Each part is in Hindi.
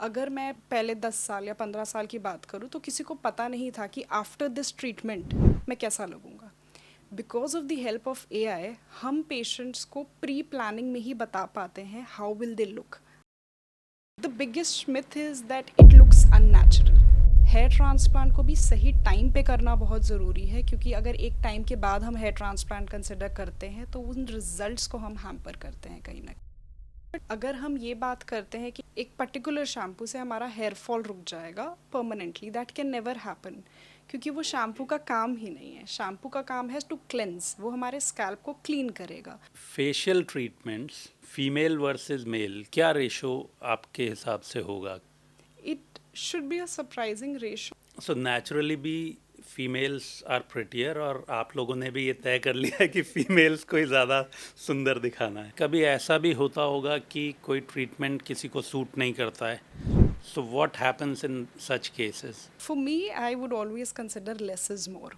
अगर मैं पहले 10 साल या 15 साल की बात करूँ तो किसी को पता नहीं था कि आफ्टर दिस ट्रीटमेंट मैं कैसा लगूंगा। Because of the help of AI हम पेशेंट्स को प्री प्लानिंग में ही बता पाते हैं how will they look. The biggest myth is that it looks unnatural. Hair transplant को भी सही टाइम पे करना बहुत ज़रूरी है, क्योंकि अगर एक टाइम के बाद हम हेयर ट्रांसप्लांट कंसिडर करते हैं तो उन रिजल्ट्स को हम हैम्पर करते हैं कहीं ना। अगर हम ये बात करते हैं कि एक पर्टिकुलर शैम्पू से हमारा हेयर फॉल रुक जाएगा permanently, that can never happen, क्योंकि वो शैम्पू का काम ही नहीं है। शैम्पू का काम है टू क्लेंस, वो हमारे स्कैल्प को क्लीन करेगा। Facial treatments female versus male, क्या रेशो आपके हिसाब से होगा? It should be a surprising ratio. So naturally भी फीमेल्स आर प्रिटियर, और आप लोगों ने भी ये तय कर लिया है कि फीमेल्स को ही ज़्यादा सुंदर दिखाना है। कभी ऐसा भी होता होगा कि कोई ट्रीटमेंट किसी को सूट नहीं करता है, so what happens in such cases? For me I would always consider less is more.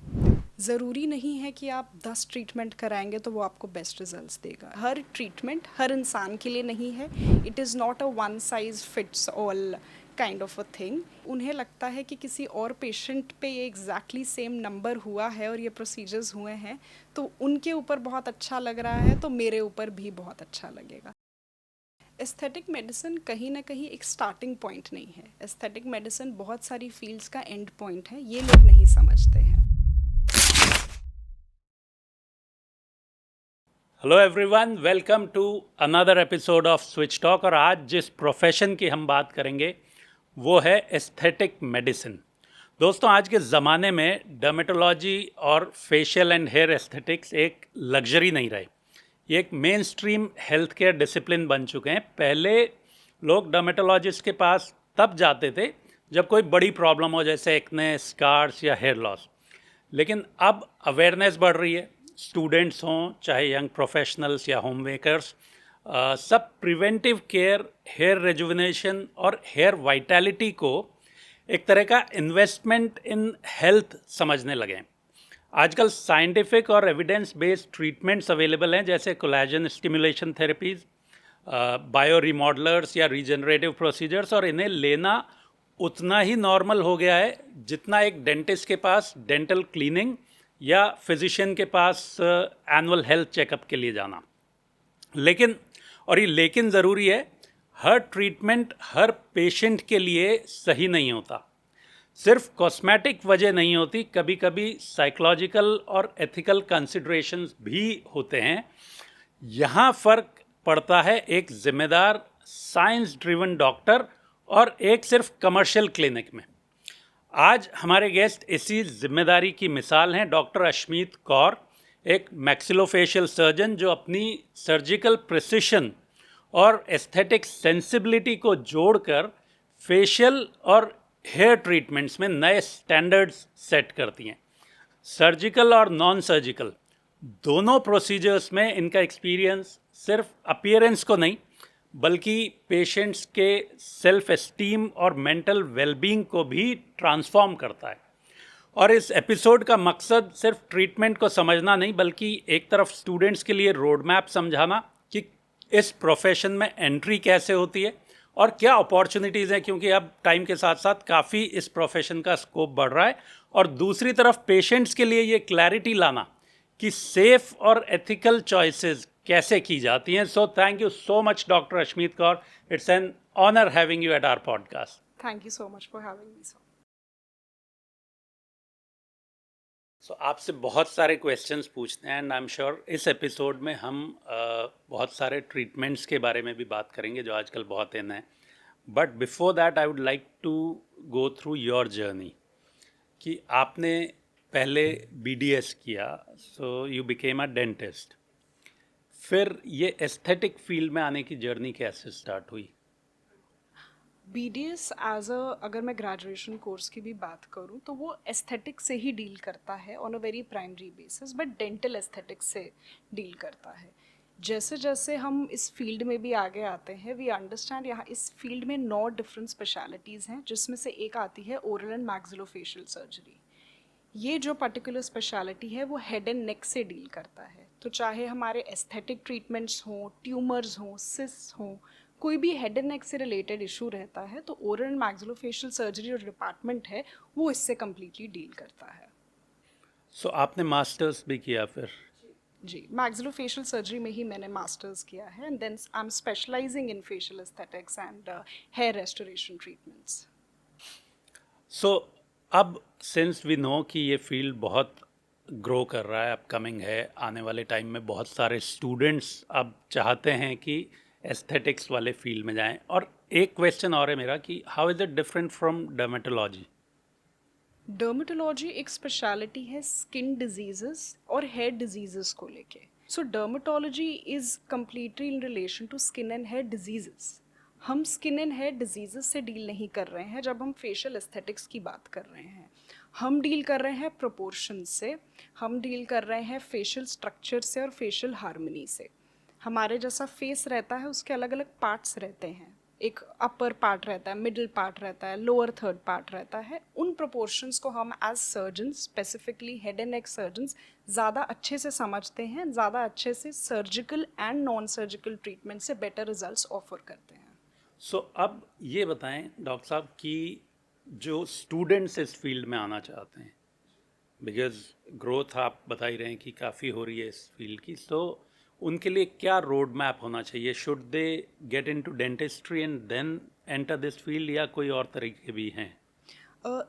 ज़रूरी नहीं है कि आप 10 ट्रीटमेंट कराएंगे तो वो आपको बेस्ट रिजल्ट्स देगा। हर ट्रीटमेंट हर इंसान के लिए नहीं है। It is not a one size fits all kind of a thing. उन्हें लगता है कि किसी और पेशेंट पे ये एग्जैक्टली सेम नंबर हुआ है और ये प्रोसीजर्स हुए हैं, तो उनके ऊपर बहुत अच्छा लग रहा है तो मेरे ऊपर भी बहुत अच्छा लगेगा। एस्थेटिक मेडिसिन कहीं ना कहीं एक स्टार्टिंग पॉइंट नहीं है। एस्थेटिक मेडिसिन बहुत सारी फील्ड्स का एंड पॉइंट है, ये लोग नहीं समझते हैं। Hello everyone, welcome to another episode of Switch Talk. और आज जिस प्रोफेशन की हम बात करेंगे वो है एस्थेटिक मेडिसिन। दोस्तों, आज के ज़माने में डर्मेटोलॉजी और फेशियल एंड हेयर एस्थेटिक्स एक लग्जरी नहीं रहे, ये एक main stream health care discipline बन चुके हैं। पहले लोग डर्मेटोलॉजिस्ट के पास तब जाते थे जब कोई बड़ी प्रॉब्लम हो, जैसे एक्ने, स्कार्स या हेयर लॉस। लेकिन अब अवेयरनेस बढ़ रही है। स्टूडेंट्स हों, चाहे यंग प्रोफेशनल्स या होम मेकर्स, सब प्रिवेंटिव केयर, हेयर रेजुविनेशन और हेयर वाइटैलिटी को एक तरह का इन्वेस्टमेंट इन हेल्थ समझने लगे हैं। आजकल साइंटिफिक और एविडेंस बेस्ड ट्रीटमेंट्स अवेलेबल हैं, जैसे कोलैजन स्टिमुलेशन थेरेपीज़, बायो रिमॉडलर्स या रीजनरेटिव प्रोसीजर्स, और इन्हें लेना उतना ही नॉर्मल हो गया है जितना एक डेंटिस्ट के पास डेंटल क्लीनिंग या फिजिशियन के पास एनुअल हेल्थ चेकअप के लिए जाना। लेकिन ज़रूरी है, हर ट्रीटमेंट हर पेशेंट के लिए सही नहीं होता। सिर्फ कॉस्मेटिक वजह नहीं होती, कभी कभी साइकोलॉजिकल और एथिकल कंसिडरेशंस भी होते हैं। यहाँ फ़र्क पड़ता है एक जिम्मेदार साइंस ड्रिवन डॉक्टर और एक सिर्फ कमर्शियल क्लिनिक में। आज हमारे गेस्ट इसी जिम्मेदारी की मिसाल हैं। डॉक्टर अश्मीत कौर, एक मैक्सिलोफेशियल सर्जन जो अपनी सर्जिकल प्रिसिशन और एस्थेटिक सेंसिबिलिटी को जोड़कर फेशियल और हेयर ट्रीटमेंट्स में नए स्टैंडर्ड्स सेट करती हैं। सर्जिकल और नॉन सर्जिकल दोनों प्रोसीजर्स में इनका एक्सपीरियंस सिर्फ अपीयरेंस को नहीं, बल्कि पेशेंट्स के सेल्फ एस्टीम और मेंटल वेलबींग को भी ट्रांसफॉर्म करता है। और इस एपिसोड का मकसद सिर्फ ट्रीटमेंट को समझना नहीं, बल्कि एक तरफ स्टूडेंट्स के लिए रोड मैप समझाना कि इस प्रोफेशन में एंट्री कैसे होती है और क्या अपॉर्चुनिटीज़ हैं, क्योंकि अब टाइम के साथ साथ काफ़ी इस प्रोफेशन का स्कोप बढ़ रहा है। और दूसरी तरफ पेशेंट्स के लिए ये क्लैरिटी लाना कि सेफ और एथिकल चॉइसेस कैसे की जाती हैं। So thank you so much doctor Ashmeet Kaur, it's an honour having you at our podcast. Thank you so much for having me sir. So आपसे बहुत सारे क्वेश्चंस पूछते हैं, एंड आई एम श्योर इस एपिसोड में हम बहुत सारे ट्रीटमेंट्स के बारे में भी बात करेंगे जो आजकल बहुत इन है। But before that I would like to go through your journey कि आपने पहले BDS किया, so you became a dentist. फिर ये एस्थेटिक फील्ड में आने की जर्नी कैसे स्टार्ट हुई? BDS एज अ, अगर मैं ग्रेजुएशन कोर्स की भी बात करूँ तो वो एस्थेटिक से ही डील करता है on a very primary basis, but dental aesthetics से डील करता है। जैसे जैसे हम इस फील्ड में भी आगे आते हैं, वी अंडरस्टैंड यहाँ इस फील्ड में 9 डिफरेंट स्पेशलिटीज़ हैं, जिसमें से एक आती है ओरल एंड मैक्सिलोफेशियल सर्जरी। ये जो पर्टिकुलर स्पेशलिटी है वो हेड एंड नेक से डील करता है। तो चाहे हमारे एस्थेटिक ट्रीटमेंट्स हों, ट्यूमर्स हों, सिस्ट हों, कोई भी हेड एंड नेक से रिलेटेड इशू रहता है तो ओरल एंड मैक्सिलोफेशियल सर्जरी जो डिपार्टमेंट है वो इससे कम्प्लीटली डील करता है। सो आपने मास्टर्स भी किया फिर? जी, मैक्सिलोफेशियल सर्जरी में ही मैंने मास्टर्स किया है and then I am specialising in facial aesthetics and hair restoration treatments. So अब सिंस वी नो कि ये फील्ड बहुत ग्रो कर रहा है, अपकमिंग है, आने वाले टाइम में बहुत सारे स्टूडेंट्स अब चाहते हैं कि एस्थेटिक्स वाले फील्ड में जाएं, और एक क्वेश्चन और है मेरा कि how is it different from dermatology? Dermatology एक स्पेशलिटी है स्किन डिजीजेस और हेयर डिजीजेस को लेके। So dermatology is completely in relation to skin and hair diseases. हम स्किन एंड हेयर डिजीजेस से डील नहीं कर रहे हैं जब हम फेशियल एस्थेटिक्स की बात कर रहे हैं। हम डील कर रहे हैं प्रोपोर्शन से, हम डील कर रहे हैं फेशियल स्ट्रक्चर से और फेशियल हार्मनी से। हमारे जैसा फेस रहता है उसके अलग अलग पार्ट्स रहते हैं, एक अपर पार्ट रहता है, मिडिल पार्ट रहता है, लोअर थर्ड पार्ट रहता है। उन प्रोपोर्शंस को हम as surgeons, specifically head and neck surgeons, ज़्यादा अच्छे से समझते हैं, ज़्यादा अच्छे से surgical and non surgical treatment से बेटर रिजल्ट्स ऑफर करते हैं। सो अब ये बताएं डॉक्टर साहब कि जो स्टूडेंट्स इस फील्ड में आना चाहते हैं, बिकॉज ग्रोथ आप बता ही रहे हैं कि काफ़ी हो रही है इस फील्ड की, तो उनके लिए क्या रोड मैप होना चाहिए? Should they get into dentistry and then enter this field, या कोई और तरीके भी हैं?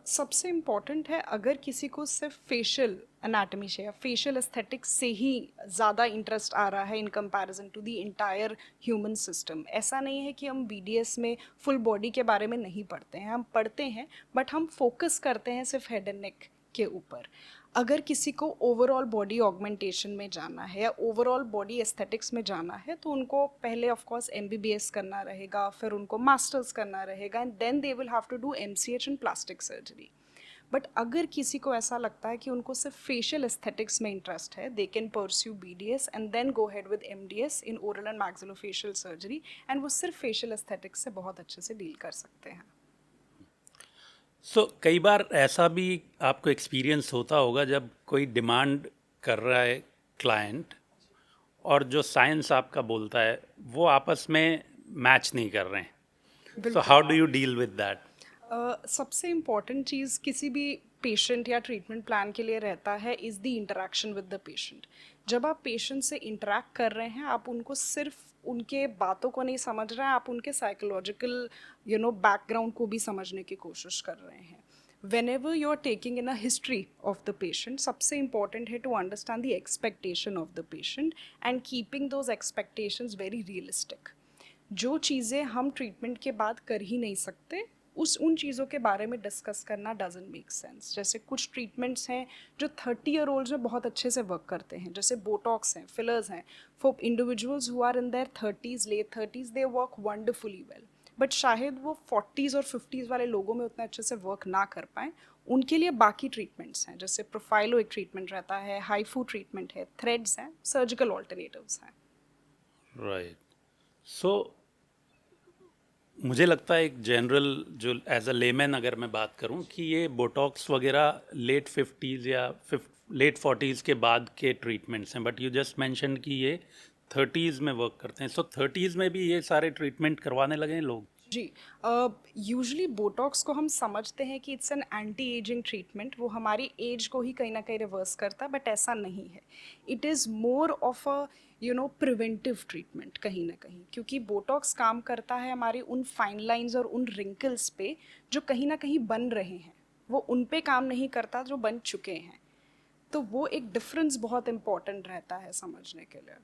सबसे इम्पॉर्टेंट है, अगर किसी को सिर्फ फेशियल एनाटमी से या फेशियल एस्थेटिक्स से ही ज़्यादा इंटरेस्ट आ रहा है in comparison to the entire human system. ऐसा नहीं है कि हम बीडीएस में फुल बॉडी के बारे में नहीं पढ़ते हैं, हम पढ़ते हैं, बट हम फोकस करते हैं सिर्फ हेड एंड नेक के ऊपर। अगर किसी को ओवरऑल बॉडी ऑगमेंटेशन में जाना है या ओवरऑल बॉडी एस्थेटिक्स में जाना है तो उनको पहले ऑफ कोर्स एमबीबीएस करना रहेगा, फिर उनको मास्टर्स करना रहेगा and then they will have to do MCH and plastic surgery. But अगर किसी को ऐसा लगता है कि उनको सिर्फ फेशियल एस्थेटिक्स में इंटरेस्ट है, they can pursue BDS and then go ahead with MDS in oral and maxillofacial surgery and वो सिर्फ फेशियल एस्थेटिक्स से बहुत अच्छे से डील कर सकते हैं। कई बार ऐसा भी आपको एक्सपीरियंस होता होगा जब कोई डिमांड कर रहा है क्लाइंट, और जो साइंस आपका बोलता है वो आपस में मैच नहीं कर रहे हैं, सो how do you deal with that? सबसे इम्पॉर्टेंट चीज़ किसी भी पेशेंट या ट्रीटमेंट प्लान के लिए रहता है is the interaction with the patient. जब आप पेशेंट से इंटरेक्ट कर रहे हैं, आप उनको सिर्फ उनके बातों को नहीं समझ रहे हैं, आप उनके साइकोलॉजिकल बैकग्राउंड को भी समझने की कोशिश कर रहे हैं। whenever you're taking in a history of the patient, सबसे important है to understand the expectation of the patient and keeping those expectations very realistic। जो चीज़ें हम ट्रीटमेंट के बाद कर ही नहीं सकते, उन चीज़ों के बारे में डिस्कस करना डजंट मेक सेंस। जैसे कुछ ट्रीटमेंट्स हैं जो 30 ईयर ओल्ड में बहुत अच्छे से वर्क करते हैं, जैसे बोटॉक्स हैं, फिलर्स हैं। For individuals who are in their 30s, late 30s, they work wonderfully well, but शायद वो 40s और 50s वाले लोगों में उतना अच्छे से वर्क ना कर पाएँ। उनके लिए बाकी ट्रीटमेंट्स हैं, जैसे प्रोफाइलो एक ट्रीटमेंट रहता है, हाईफू ट्रीटमेंट है, थ्रेड्स हैं, सर्जिकल ऑल्टरनेटिव्स हैं। राइट। सो मुझे लगता है एक जनरल, जो एज अ लेमैन अगर मैं बात करूं, कि ये बोटॉक्स वगैरह लेट 50s या लेट 40s के बाद के ट्रीटमेंट्स हैं, बट यू जस्ट मेंशन कि ये 30s में वर्क करते हैं। सो 30s में भी ये सारे ट्रीटमेंट करवाने लगे हैं लोग? जी, यूजुअली बोटॉक्स को हम समझते हैं कि it's an anti ageing treatment, वो हमारी एज को ही कहीं ना कहीं रिवर्स करता है, बट ऐसा नहीं है। It is more of a preventive treatment कहीं ना कहीं, क्योंकि बोटॉक्स काम करता है हमारी उन फाइन लाइंस और उन रिंकल्स पे जो कहीं ना कहीं बन रहे हैं, वो उन पे काम नहीं करता जो बन चुके हैं। तो वो एक डिफरेंस बहुत इम्पॉर्टेंट रहता है समझने के लिए।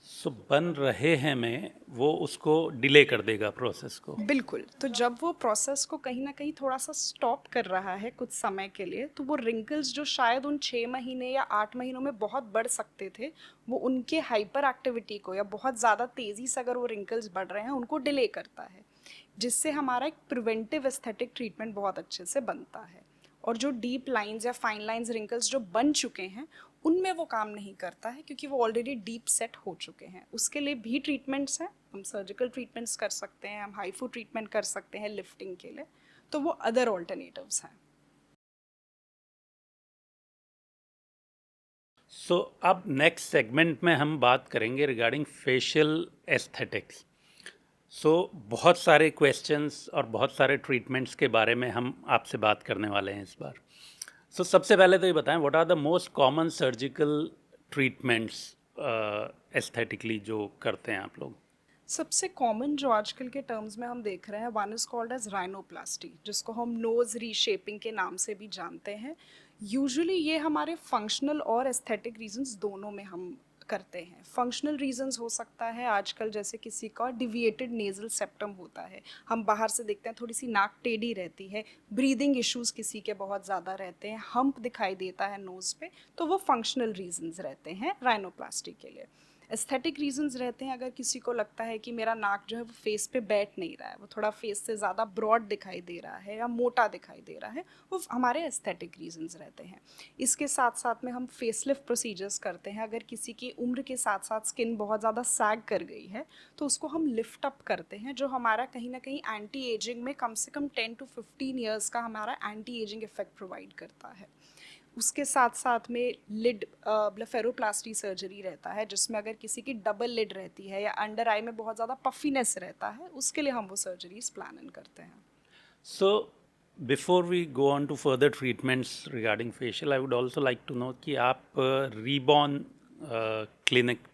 सो बन रहे हैं में वो उसको डिले कर देगा प्रोसेस को? बिल्कुल। तो जब वो प्रोसेस को कहीं ना कहीं थोड़ा सा स्टॉप कर रहा है कुछ समय के लिए, तो वो रिंकल्स जो शायद उन 6 महीने या 8 महीनों में बहुत बढ़ सकते थे, वो उनके हाइपर एक्टिविटी को या बहुत ज़्यादा तेज़ी से अगर वो रिंकल्स बढ़ रहे हैं उनको डिले करता है, जिससे हमारा एक प्रिवेंटिव एस्थेटिक ट्रीटमेंट बहुत अच्छे से बनता है। और जो डीप लाइंस या फाइन लाइंस रिंकल्स जो बन चुके हैं उनमें वो काम नहीं करता है, क्योंकि वो ऑलरेडी डीप सेट हो चुके हैं। उसके लिए भी ट्रीटमेंट्स हैं, हम सर्जिकल ट्रीटमेंट्स कर सकते हैं, हम हाईफू ट्रीटमेंट कर सकते हैं लिफ्टिंग के लिए, तो वो अदर ऑल्टरनेटिव्स हैं। सो अब नेक्स्ट सेगमेंट में हम बात करेंगे रिगार्डिंग फेशियल एस्थेटिक्स। बहुत सारे क्वेश्चंस और बहुत सारे ट्रीटमेंट्स के बारे में हम आपसे बात करने वाले हैं इस बार. सबसे पहले तो ये बताएं, what are the most common surgical treatments aesthetically जो करते हैं आप लोग? सबसे कॉमन जो आजकल के टर्म्स में हम देख रहे हैं, one is called as rhinoplasty, जिसको हम नोज रीशेपिंग के नाम से भी जानते हैं. यूजुअली ये हमारे फंक्शनल और एस्थेटिक रीजंस दोनों में हम करते हैं. फंक्शनल रीजंस हो सकता है आजकल जैसे किसी का डिविएटेड नेजल सेप्टम होता है, हम बाहर से देखते हैं थोड़ी सी नाक टेढ़ी रहती है, ब्रीदिंग इश्यूज किसी के बहुत ज़्यादा रहते हैं, हम्प दिखाई देता है नोज़ पे, तो वो फंक्शनल रीजंस रहते हैं राइनोप्लास्टी के लिए. एस्थेटिक रीजंस रहते हैं अगर किसी को लगता है कि मेरा नाक जो है वो फेस पे बैठ नहीं रहा है, वो थोड़ा फेस से ज़्यादा ब्रॉड दिखाई दे रहा है या मोटा दिखाई दे रहा है, वो हमारे एस्थेटिक रीजंस रहते हैं. इसके साथ साथ में हम फेसलिफ्ट प्रोसीजर्स करते हैं. अगर किसी की उम्र के साथ साथ स्किन बहुत ज़्यादा सैग कर गई है तो उसको हम लिफ्ट अप करते हैं, जो हमारा कहीं ना कहीं एंटी एजिंग में कम से कम 10 to 15 ईयर्स का हमारा एंटी एजिंग इफेक्ट प्रोवाइड करता है. उसके साथ साथ में लिड ब्लेफेरोप्लास्टी सर्जरी रहता है, जिसमें अगर किसी की डबल लिड रहती है या अंडर आई में बहुत ज़्यादा पफीनेस रहता है, उसके लिए हम वो सर्जरीज प्लान करते हैं. So, before we go on to further treatments regarding facial, I would also like to know कि आप रीबॉर्न क्लिनिक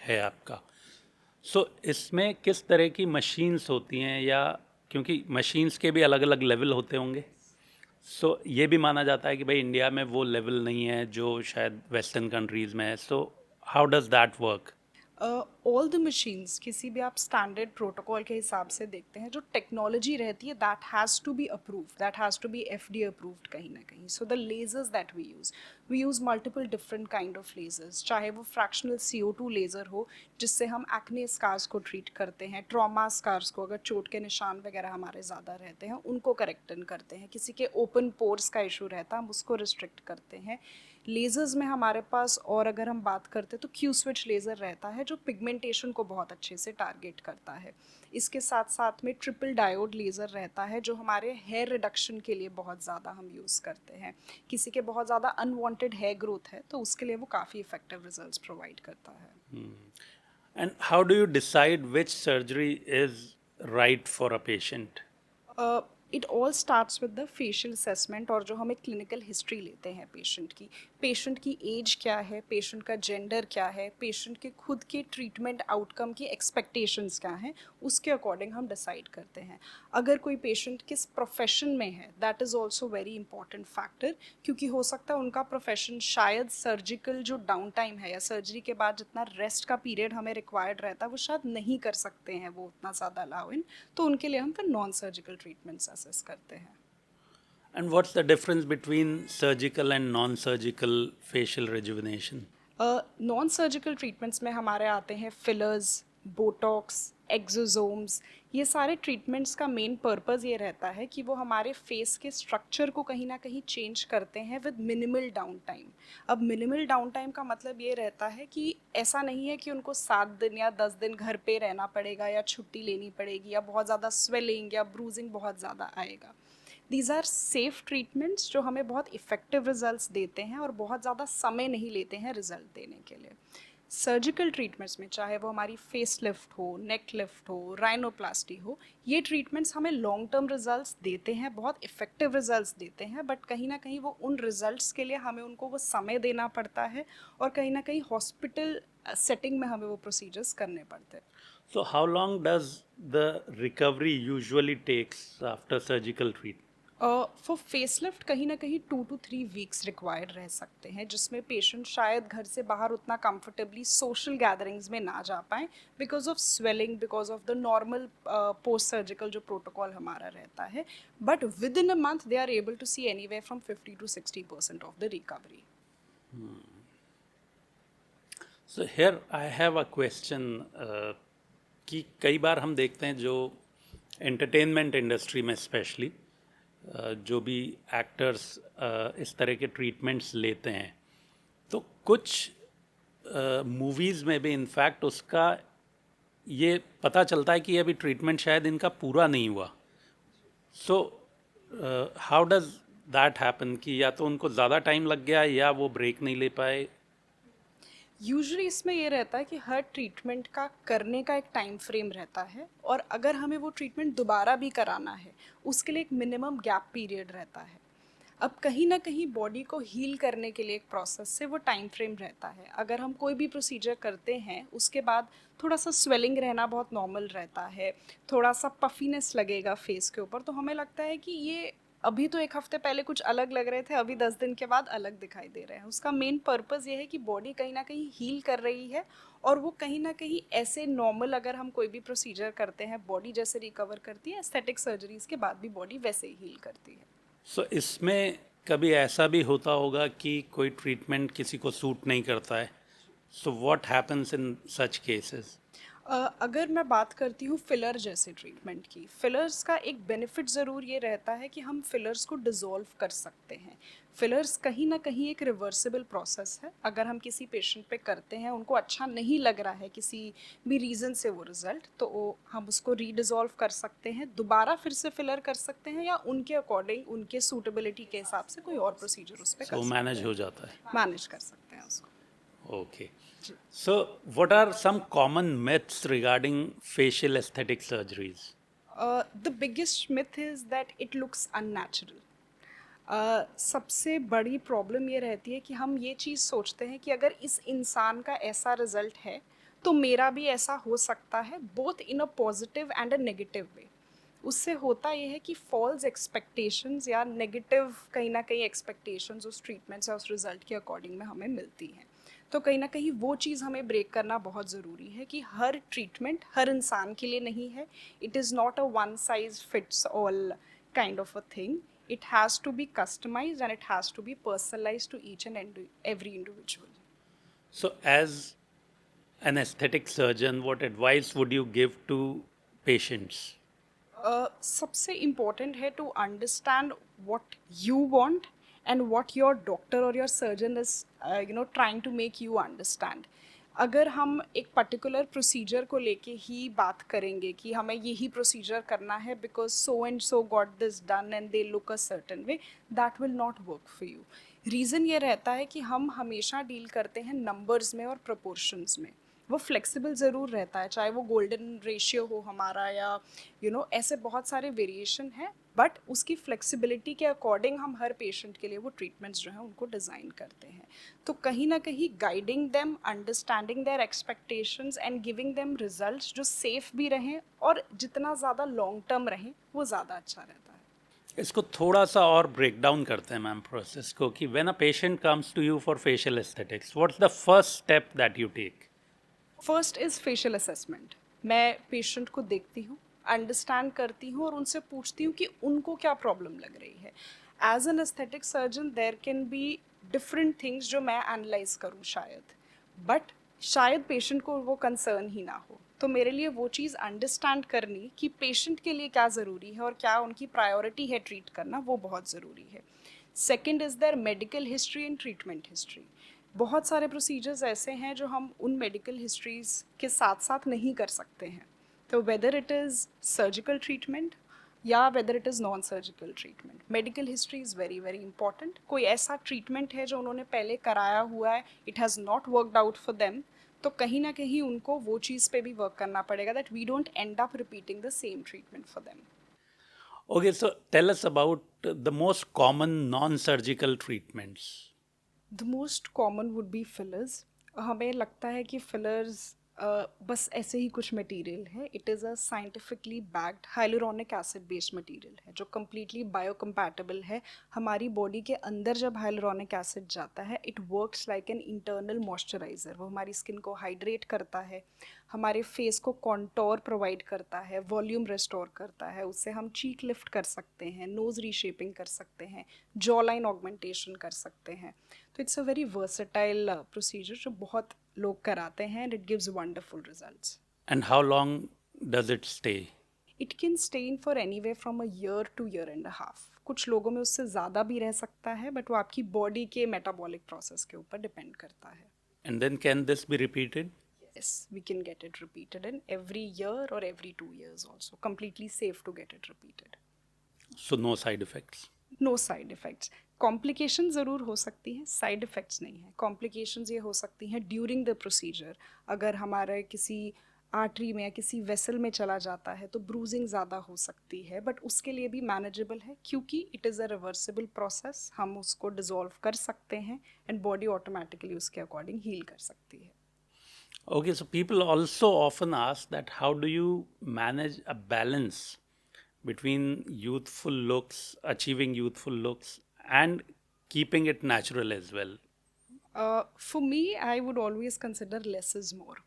है आपका. इसमें किस तरह की मशीन्स होती हैं, या क्योंकि मशीन्स के भी अलग अलग लेवल होते होंगे. ये भी माना जाता है कि भाई इंडिया में वो लेवल नहीं है जो शायद वेस्टर्न कंट्रीज़ में है. How does that work? All the machines किसी भी आप स्टैंडर्ड प्रोटोकॉल के हिसाब से देखते हैं, जो टेक्नोलॉजी रहती है that has to be approved, that has to be FDA approved कहीं ना कहीं. So the lasers that we use multiple different kind of lasers, चाहे वो फ्रैक्शनल CO2 लेज़र हो जिससे हम एक्ने स्कार्स को ट्रीट करते हैं, ट्रॉमा स्कार्स को, अगर चोट के निशान वगैरह हमारे ज़्यादा रहते हैं उनको करेक्टन करते हैं, किसी के ओपन पोर्स का इशू रहता है हम उसको रिस्ट्रिक्ट करते हैं. लेज़र्स में हमारे पास, और अगर हम बात करते तो क्यू स्विच लेज़र रहता है जो पिगमेंटेशन को बहुत अच्छे से टारगेट करता है. इसके साथ साथ में ट्रिपल डायोड लेज़र रहता है जो हमारे हेयर रिडक्शन के लिए बहुत ज़्यादा हम यूज़ करते हैं. किसी के बहुत ज़्यादा अनवांटेड हेयर ग्रोथ है तो उसके लिए वो काफ़ी इफेक्टिव रिजल्ट्स प्रोवाइड करता है. And how do you decide which surgery is right for a patient? It all starts with the facial assessment, और जो हम एक क्लिनिकल हिस्ट्री लेते हैं पेशेंट की एज क्या है, पेशेंट का जेंडर क्या है, पेशेंट के खुद के ट्रीटमेंट आउटकम की एक्सपेक्टेशंस क्या हैं, उसके अकॉर्डिंग हम डिसाइड करते हैं. अगर कोई पेशेंट किस प्रोफेशन में है that is also very important factor, क्योंकि हो सकता है उनका प्रोफेशन शायद सर्जिकल जो डाउन टाइम है या सर्जरी के बाद जितना रेस्ट का पीरियड हमें रिक्वायर्ड रहता है वो शायद नहीं कर सकते हैं वो उतना ज़्यादा अलाउ इन, तो उनके लिए हम फिर नॉन सर्जिकल ट्रीटमेंट्स असेस करते हैं. And what's the difference between surgical and non-surgical facial rejuvenation? Non surgical treatments में हमारे आते हैं फिलर्स, बोटॉक्स, एक्सोसोम्स. ये सारे ट्रीटमेंट्स का मेन पर्पज़ ये रहता है कि वो हमारे फेस के स्ट्रक्चर को कहीं ना कहीं चेंज करते हैं विद मिनिमल डाउन टाइम. अब मिनिमल डाउन टाइम का मतलब ये रहता है कि ऐसा नहीं है कि उनको 7 दिन या 10 दिन घर पे रहना पड़ेगा या छुट्टी लेनी पड़ेगी या बहुत ज़्यादा स्वेलिंग या ब्रूजिंग बहुत ज़्यादा आएगा. दीज आर सेफ ट्रीटमेंट्स जो हमें बहुत इफ़ेक्टिव रिजल्ट्स देते हैं और बहुत ज़्यादा समय नहीं लेते हैं रिजल्ट देने के लिए. सर्जिकल ट्रीटमेंट्स में चाहे वो हमारी फेस लिफ्ट हो, नेक लिफ्ट हो, राइनोप्लास्टी हो, ये ट्रीटमेंट्स हमें लॉन्ग टर्म रिजल्ट्स देते हैं, बहुत इफ़ेक्टिव रिजल्ट्स देते हैं, बट कहीं ना कहीं वो उन रिजल्ट्स के लिए हमें उनको वो समय देना पड़ता है और कहीं ना कहीं हॉस्पिटल सेटिंग में हमें वो प्रोसीजर्स करने पड़ते हैं. So how long does the recovery usually takes after surgical treatment? For facelift कहीं ना कहीं 2 to 3 वीक्स रिक्वायर्ड रह सकते हैं, जिसमें पेशेंट शायद घर से बाहर उतना कंफर्टेबली सोशल गैदरिंग्स में ना जा पाएँ because of swelling, because of the normal post surgical जो प्रोटोकॉल हमारा रहता है. But within a month they are able to see anywhere from 50 to 60% of the recovery. So here I have a question कि कई बार हम देखते हैं जो एंटरटेनमेंट इंडस्ट्री में स्पेशली जो भी एक्टर्स इस तरह के ट्रीटमेंट्स लेते हैं, तो कुछ मूवीज़ में भी इनफैक्ट उसका ये पता चलता है कि अभी ट्रीटमेंट शायद इनका पूरा नहीं हुआ. हाउ डज दैट हैपन कि या तो उनको ज़्यादा टाइम लग गया या वो ब्रेक नहीं ले पाए? यूजुअली इसमें ये रहता है कि हर ट्रीटमेंट का करने का एक टाइम फ्रेम रहता है, और अगर हमें वो ट्रीटमेंट दोबारा भी कराना है उसके लिए एक मिनिमम गैप पीरियड रहता है। अब कहीं ना कहीं बॉडी को हील करने के लिए एक प्रोसेस से वो टाइम फ्रेम रहता है। अगर हम कोई भी प्रोसीजर करते हैं उसके बाद थोड़ा सा स्वेलिंग रहना बहुत नॉर्मल रहता है, थोड़ा सा पफीनेस लगेगा फेस के ऊपर, तो हमें लगता है कि ये अभी तो एक हफ्ते पहले कुछ अलग लग रहे थे, अभी 10 दिन के बाद अलग दिखाई दे रहे हैं। उसका मेन पर्पज़ ये है कि बॉडी कहीं ना कहीं हील कर रही है, और वो कहीं ना कहीं ऐसे नॉर्मल अगर हम कोई भी प्रोसीजर करते हैं बॉडी जैसे रिकवर करती है, एस्थेटिक सर्जरीज के बाद भी बॉडी वैसे ही हील करती है। सो इसमें कभी ऐसा भी होता होगा कि कोई ट्रीटमेंट किसी को सूट नहीं करता है, so what happens in such cases? अगर मैं बात करती हूँ फिलर जैसे ट्रीटमेंट की, फिलर्स का एक बेनिफिट ज़रूर ये रहता है कि हम फिलर्स को डिज़ोल्व कर सकते हैं। फिलर्स कहीं ना कहीं एक रिवर्सिबल प्रोसेस है। अगर हम किसी पेशेंट पे करते हैं, उनको अच्छा नहीं लग रहा है किसी भी रीज़न से वो रिज़ल्ट, तो हम उसको रीडिज़ोल्व कर सकते हैं, दोबारा फिर से फिलर कर सकते हैं, या उनके अकॉर्डिंग उनके सूटेबिलिटी के हिसाब से कोई और प्रोसीजर उस पर कर सो सकते मैनेज हैं, हो जाता है। मैनेज कर सकते हैं उसको। Okay. So, what are some common myths regarding facial aesthetic surgeries? The biggest myth is that it looks unnatural. सबसे बड़ी प्रॉब्लम ये रहती है कि हम ये चीज़ सोचते हैं कि अगर इस इंसान का ऐसा रिजल्ट है तो मेरा भी ऐसा हो सकता है, both in a positive and a negative way. उससे होता ये है कि फॉल्स एक्सपेक्टेशंस या नेगेटिव कहीं ना कहीं एक्सपेक्टेशंस उस ट्रीटमेंट या उस रिजल्ट के अकॉर्डिंग में हमें मिलती हैं। तो कहीं ना कहीं वो चीज़ हमें ब्रेक करना बहुत ज़रूरी है कि हर ट्रीटमेंट हर इंसान के लिए नहीं है। It is not a one size fits all kind of a thing. It has to be customized and it has to be personalized to each and every individual. So, as an aesthetic surgeon, what advice would you give to patients? सबसे इम्पोर्टेंट है to understand what you want and what your doctor और your surgeon is trying to make you understand. अगर हम एक पर्टिकुलर प्रोसीजर को लेके ही बात करेंगे कि हमें यही प्रोसीजर करना है because so and so got this done and they look a certain way, that will not work for you. Reason ये रहता है कि हम हमेशा डील करते हैं नंबर्स में और प्रपोर्शंस में। वो फ्लेक्सिबल ज़रूर रहता है, चाहे वो गोल्डन रेशियो हो हमारा या ऐसे बहुत सारे वेरिएशन है, बट उसकी फ्लेक्सिबिलिटी के अकॉर्डिंग हम हर पेशेंट के लिए वो ट्रीटमेंट्स जो हैं उनको डिज़ाइन करते हैं। तो कहीं ना कहीं guiding them, understanding their expectations and giving them results जो सेफ भी रहें और जितना ज़्यादा लॉन्ग टर्म रहें वो ज़्यादा अच्छा रहता है। इसको थोड़ा सा और ब्रेक डाउन करते हैं मैम प्रोसेस को कि when a patient comes to you for facial aesthetics, what's the first step that you take? First is facial assessment. मैं पेशेंट को देखती हूँ, अंडरस्टैंड करती हूँ और उनसे पूछती हूँ कि उनको क्या प्रॉब्लम लग रही है। As an aesthetic surgeon there can be different things जो मैं एनालाइज करूँ शायद, बट शायद पेशेंट को वो कंसर्न ही ना हो। तो मेरे लिए वो चीज़ अंडरस्टैंड करनी कि पेशेंट के लिए क्या ज़रूरी है और क्या उनकी प्रायोरिटी है ट्रीट करना, वो बहुत ज़रूरी है। Second is their medical history and treatment history. बहुत सारे प्रोसीजर्स ऐसे हैं जो हम उन मेडिकल हिस्ट्रीज़ के साथ साथ नहीं कर सकते हैं। तो whether it is surgical treatment या whether it is non surgical treatment, medical history is very very important. कोई ऐसा ट्रीटमेंट है जो उन्होंने पहले कराया हुआ है, it has not worked out for them, तो कहीं ना कहीं उनको वो चीज़ पे भी वर्क करना पड़ेगा that we don't end up repeating the same treatment for them. Okay, so tell us about the most common non-surgical treatments. The most common would be fillers. हमें लगता है कि फिलर्स बस ऐसे ही कुछ मटेरियल है। It is a scientifically backed hyaluronic acid based material है जो कम्प्लीटली बायोकम्पैटिबल है। हमारी बॉडी के अंदर जब हाइलुरोनिक एसिड जाता है it works like an internal moisturiser. वो हमारी स्किन को हाइड्रेट करता है, हमारे फेस को कॉन्टोर प्रोवाइड करता है, वॉल्यूम रिस्टोर करता है, उससे हम चीक लिफ्ट कर सकते हैं, नोज़ रीशेपिंग कर सकते हैं, जॉ लाइन ऑगमेंटेशन कर सकते हैं। तो it's a very versatile procedure जो बहुत लोग कराते हैं and it gives wonderful results. And how long does it stay? It can stay in for any way from a year two year and half. कुछ लोगों में उससे ज़्यादा भी रह सकता है, बट वो आपकी बॉडी के मेटाबॉलिक प्रोसेस के ऊपर डिपेंड करता है। And then can this be repeated? Yes, we can get it repeated in every year or every 2 years also. Completely safe to get it repeated. So no side effects. No side effects. Complication ज़रूर हो सकती हैं, साइड इफ़ेक्ट्स नहीं है। कॉम्प्लिकेशंस ये हो सकती हैं ड्यूरिंग द प्रोसीजर, अगर हमारे किसी आर्टरी में या किसी वेसल में चला जाता है तो ब्रूजिंग ज़्यादा हो सकती है, बट उसके लिए भी मैनेजेबल है क्योंकि it is a reversible process. हम उसको डिज़ोल्व कर सकते हैं एंड बॉडी ऑटोमेटिकली उसके अकॉर्डिंग हील कर सकती है। Okay, so people also often ask that how do you manage a balance between youthful looks, achieving youthful looks, and keeping it natural as well? For me I would always consider less is more.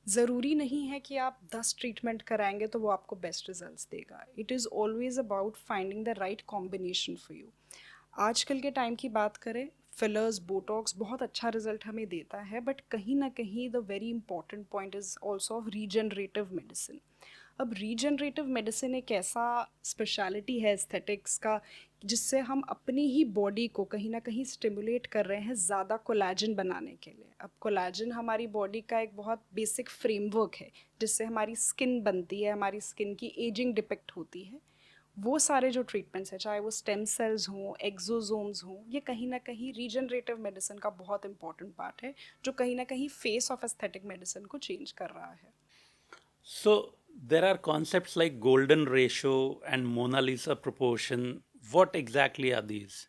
ज़रूरी नहीं है कि आप 10 ट्रीटमेंट कराएंगे तो वो आपको बेस्ट रिजल्ट्स देगा। It is always about finding the right combination for you. आजकल के टाइम की बात करें, फिलर्स, बोटॉक्स बहुत अच्छा रिजल्ट हमें देता है, बट कहीं ना कहीं the very important point is also of regenerative medicine. अब रीजनरेटिव मेडिसिन एक ऐसा स्पेशलिटी है एस्थेटिक्स का जिससे हम अपनी ही बॉडी को कहीं ना कहीं स्टिमुलेट कर रहे हैं ज़्यादा कोलैजन बनाने के लिए। अब कोलैजन हमारी बॉडी का एक बहुत बेसिक फ्रेमवर्क है जिससे हमारी स्किन बनती है, हमारी स्किन की एजिंग डिपेक्ट होती है। वो सारे जो ट्रीटमेंट्स हैं, चाहे वो स्टेम सेल्स हों, एक्सोसोम्स हों, ये कहीं ना कहीं रीजनरेटिव मेडिसिन का बहुत इंपॉर्टेंट पार्ट है जो कहीं ना कहीं फेस ऑफ एस्थेटिक मेडिसिन को चेंज कर रहा है। So there are concepts like golden ratio and Mona Lisa proportion. What exactly are these?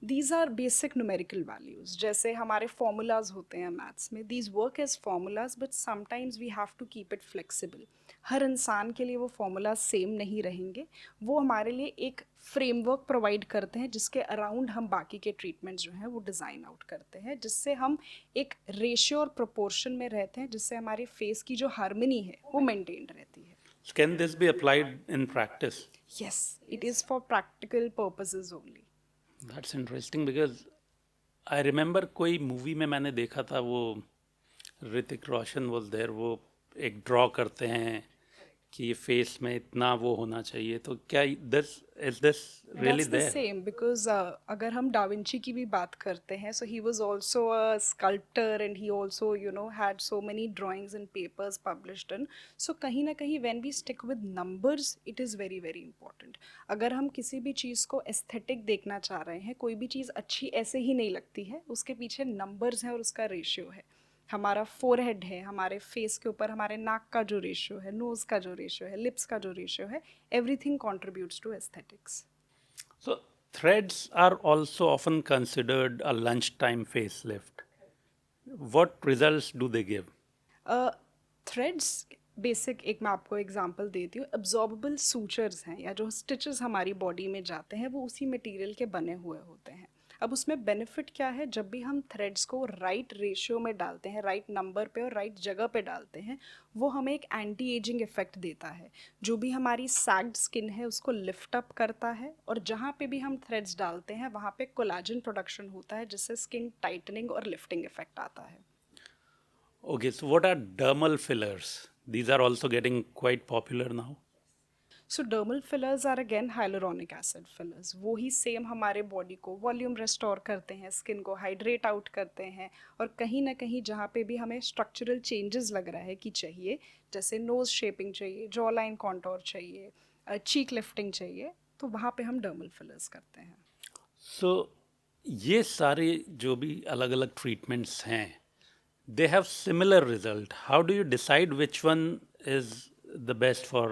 These are basic numerical values, जैसे हमारे फॉर्मूलाज होते हैं मैथ्स में। These work as formulas but sometimes we have to keep it flexible. हर इंसान के लिए वो फॉर्मूलाज सेम नहीं रहेंगे। वो हमारे लिए एक फ्रेमवर्क प्रोवाइड करते हैं जिसके अराउंड हम बाकी के ट्रीटमेंट्स जो हैं वो डिज़ाइन आउट करते हैं, जिससे हम एक रेशियो और प्रोपोर्शन में रहते हैं, जिससे हमारे फेस की जो हार्मनी है वो मेंटेन रहती है। Can this be applied in practice? Yes, it is for practical purposes only. That's interesting because I remember कोई मूवी में मैंने देखा था, वो ऋतिक रोशन was there, वो एक ड्रॉ करते हैं कि ये फेस में इतना वो होना चाहिए, तो क्या this is this really That's the there? same because अगर हम डाविंची की भी बात करते हैं, so he was also a sculptor and he also had so many drawings and papers published in. So कहीं ना कहीं when we stick with numbers, it is very very important. अगर हम किसी भी चीज़ को एस्थेटिक देखना चाह रहे हैं, कोई भी चीज़ अच्छी ऐसे ही नहीं लगती है, उसके पीछे नंबर्स हैं और उसका रेशियो है। हमारा फोरहेड है, हमारे फेस के ऊपर हमारे नाक का जो रेशियो है, नोज़ का जो रेशियो है, लिप्स का जो रेशियो है, everything contributes to aesthetics. So threads are also often considered a lunchtime facelift. What results do they give? Threads basic, एक मैं आपको एग्जांपल देती हूँ, एब्जॉर्बेबल सूचर्स हैं या जो स्टिचेस हमारी बॉडी में जाते हैं वो उसी मटेरियल के बने हुए होते हैं। अब उसमें बेनिफिट क्या है, जब भी हम थ्रेड्स को राइट रेशियो में डालते हैं, राइट नंबर पे और राइट जगह पे डालते हैं, वो हमें एक एंटी एजिंग इफेक्ट देता है। जो भी हमारी सैग्ड स्किन है उसको लिफ्ट अप करता है, और जहाँ पे भी हम थ्रेड्स डालते हैं वहाँ पे कोलाजन प्रोडक्शन होता है जिससे स्किन टाइटनिंग और लिफ्टिंग इफेक्ट आता है। Okay, so what are dermal fillers? These are also getting quite popular now. So dermal fillers are again hyaluronic acid fillers. वो ही सेम हमारे बॉडी को वॉल्यूम रेस्टोर करते हैं, स्किन को हाइड्रेट आउट करते हैं, और कहीं ना कहीं जहाँ पे भी हमें स्ट्रक्चरल चेंजेस लग रहा है कि चाहिए, जैसे नोज़ शेपिंग चाहिए, जॉ लाइन कॉन्टोर चाहिए, चीक लिफ्टिंग चाहिए, तो वहाँ पे हम डर्मल फिलर्स करते हैं। So ये सारे जो भी अलग अलग ट्रीटमेंट्स हैं, they have similar result. How do you decide which one is the best for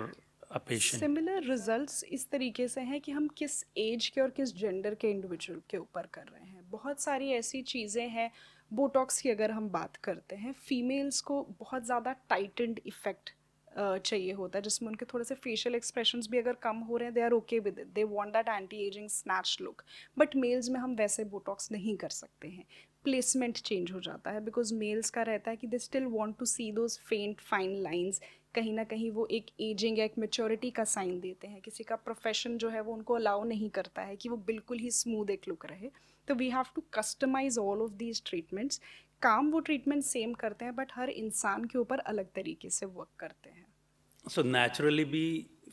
a patient? Similar results इस तरीके से हैं कि हम किस एज के और किस जेंडर के इंडिविजुअल के ऊपर कर रहे हैं। बहुत सारी ऐसी चीज़ें हैं, बोटॉक्स की अगर हम बात करते हैं, फीमेल्स को बहुत ज़्यादा टाइटेंड इफेक्ट चाहिए होता है, जिसमें उनके थोड़े से फेशियल एक्सप्रेशंस भी अगर कम हो रहे हैं, they are okay with it, they want that anti ageing snatch look. But males में हम वैसे बोटॉक्स नहीं कर सकते हैं, प्लेसमेंट चेंज हो जाता है, बिकॉज मेल्स का रहता है कि they still want to see those faint fine lines. कहीं ना कहीं वो एक एजिंग या एक मेच्योरिटी का साइन देते हैं। किसी का प्रोफेशन जो है वो उनको अलाउ नहीं करता है कि वो बिल्कुल ही स्मूथ एक लुक रहे, तो we have to customise all of these treatments. काम वो ट्रीटमेंट सेम करते हैं बट हर इंसान के ऊपर अलग तरीके से वर्क करते हैं। So naturally भी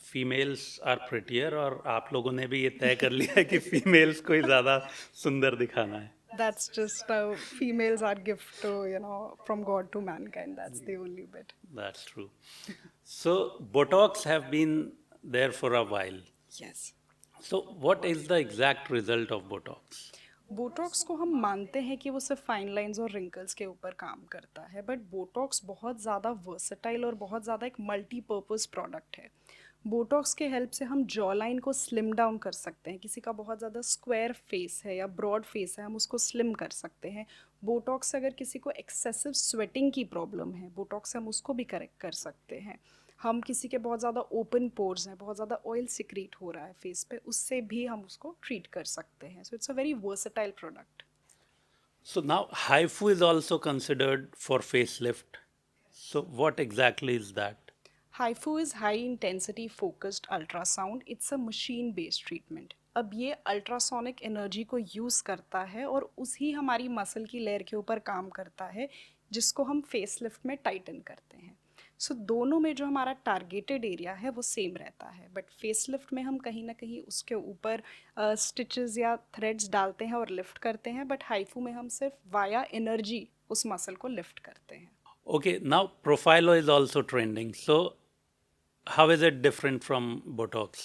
females are prettier, और आप लोगों ने भी ये तय कर लिया है कि females को ही ज़्यादा सुंदर दिखाना है. That's just females are gift to, from God to mankind. That's the only bit. That's true. So Botox have been there for a while. Yes. So what is the exact result of Botox? Botox को हम मानते हैं कि वो सिर्फ फाइन लाइंस और रिंकल्स के ऊपर काम करता है, बट बोटॉक्स बहुत ज़्यादा वर्सटाइल और बहुत ज़्यादा एक मल्टीपर्पज़ प्रोडक्ट है। बोटॉक्स के हेल्प से हम जॉ लाइन को स्लिम डाउन कर सकते हैं। किसी का बहुत ज़्यादा स्क्वायर फेस है या ब्रॉड फेस है, हम उसको स्लिम कर सकते हैं। बोटॉक्स से अगर किसी को एक्सेसिव स्वेटिंग की प्रॉब्लम है, बोटॉक्स से हम उसको भी करेक्ट कर सकते हैं। हम किसी के बहुत ज़्यादा ओपन पोर्स हैं, बहुत ज़्यादा ऑयल सिक्रीट हो रहा है फेस पे, उससे भी हम उसको ट्रीट कर सकते हैं। So it's a very versatile product. So now HIFU is also considered for facelift. So what exactly is that? HIFU is high intensity focused ultrasound. It's a machine based treatment. अब ये अल्ट्रासोनिक एनर्जी को यूज़ करता है और उसी हमारी मसल की लेयर के ऊपर काम करता है, जिसको हम फेस लिफ्ट में टाइटन करते हैं। सो दोनों में जो हमारा टारगेटेड एरिया है वो सेम रहता है, बट फेस लिफ्ट में हम कहीं ना कहीं उसके ऊपर स्टिचेस या थ्रेड्स डालते हैं और लिफ्ट करते हैं, बट हाइफू में हम सिर्फ वाया एनर्जी उस मसल को लिफ्ट करते हैं। Okay, now Profilo is also trending. So how is it different from Botox?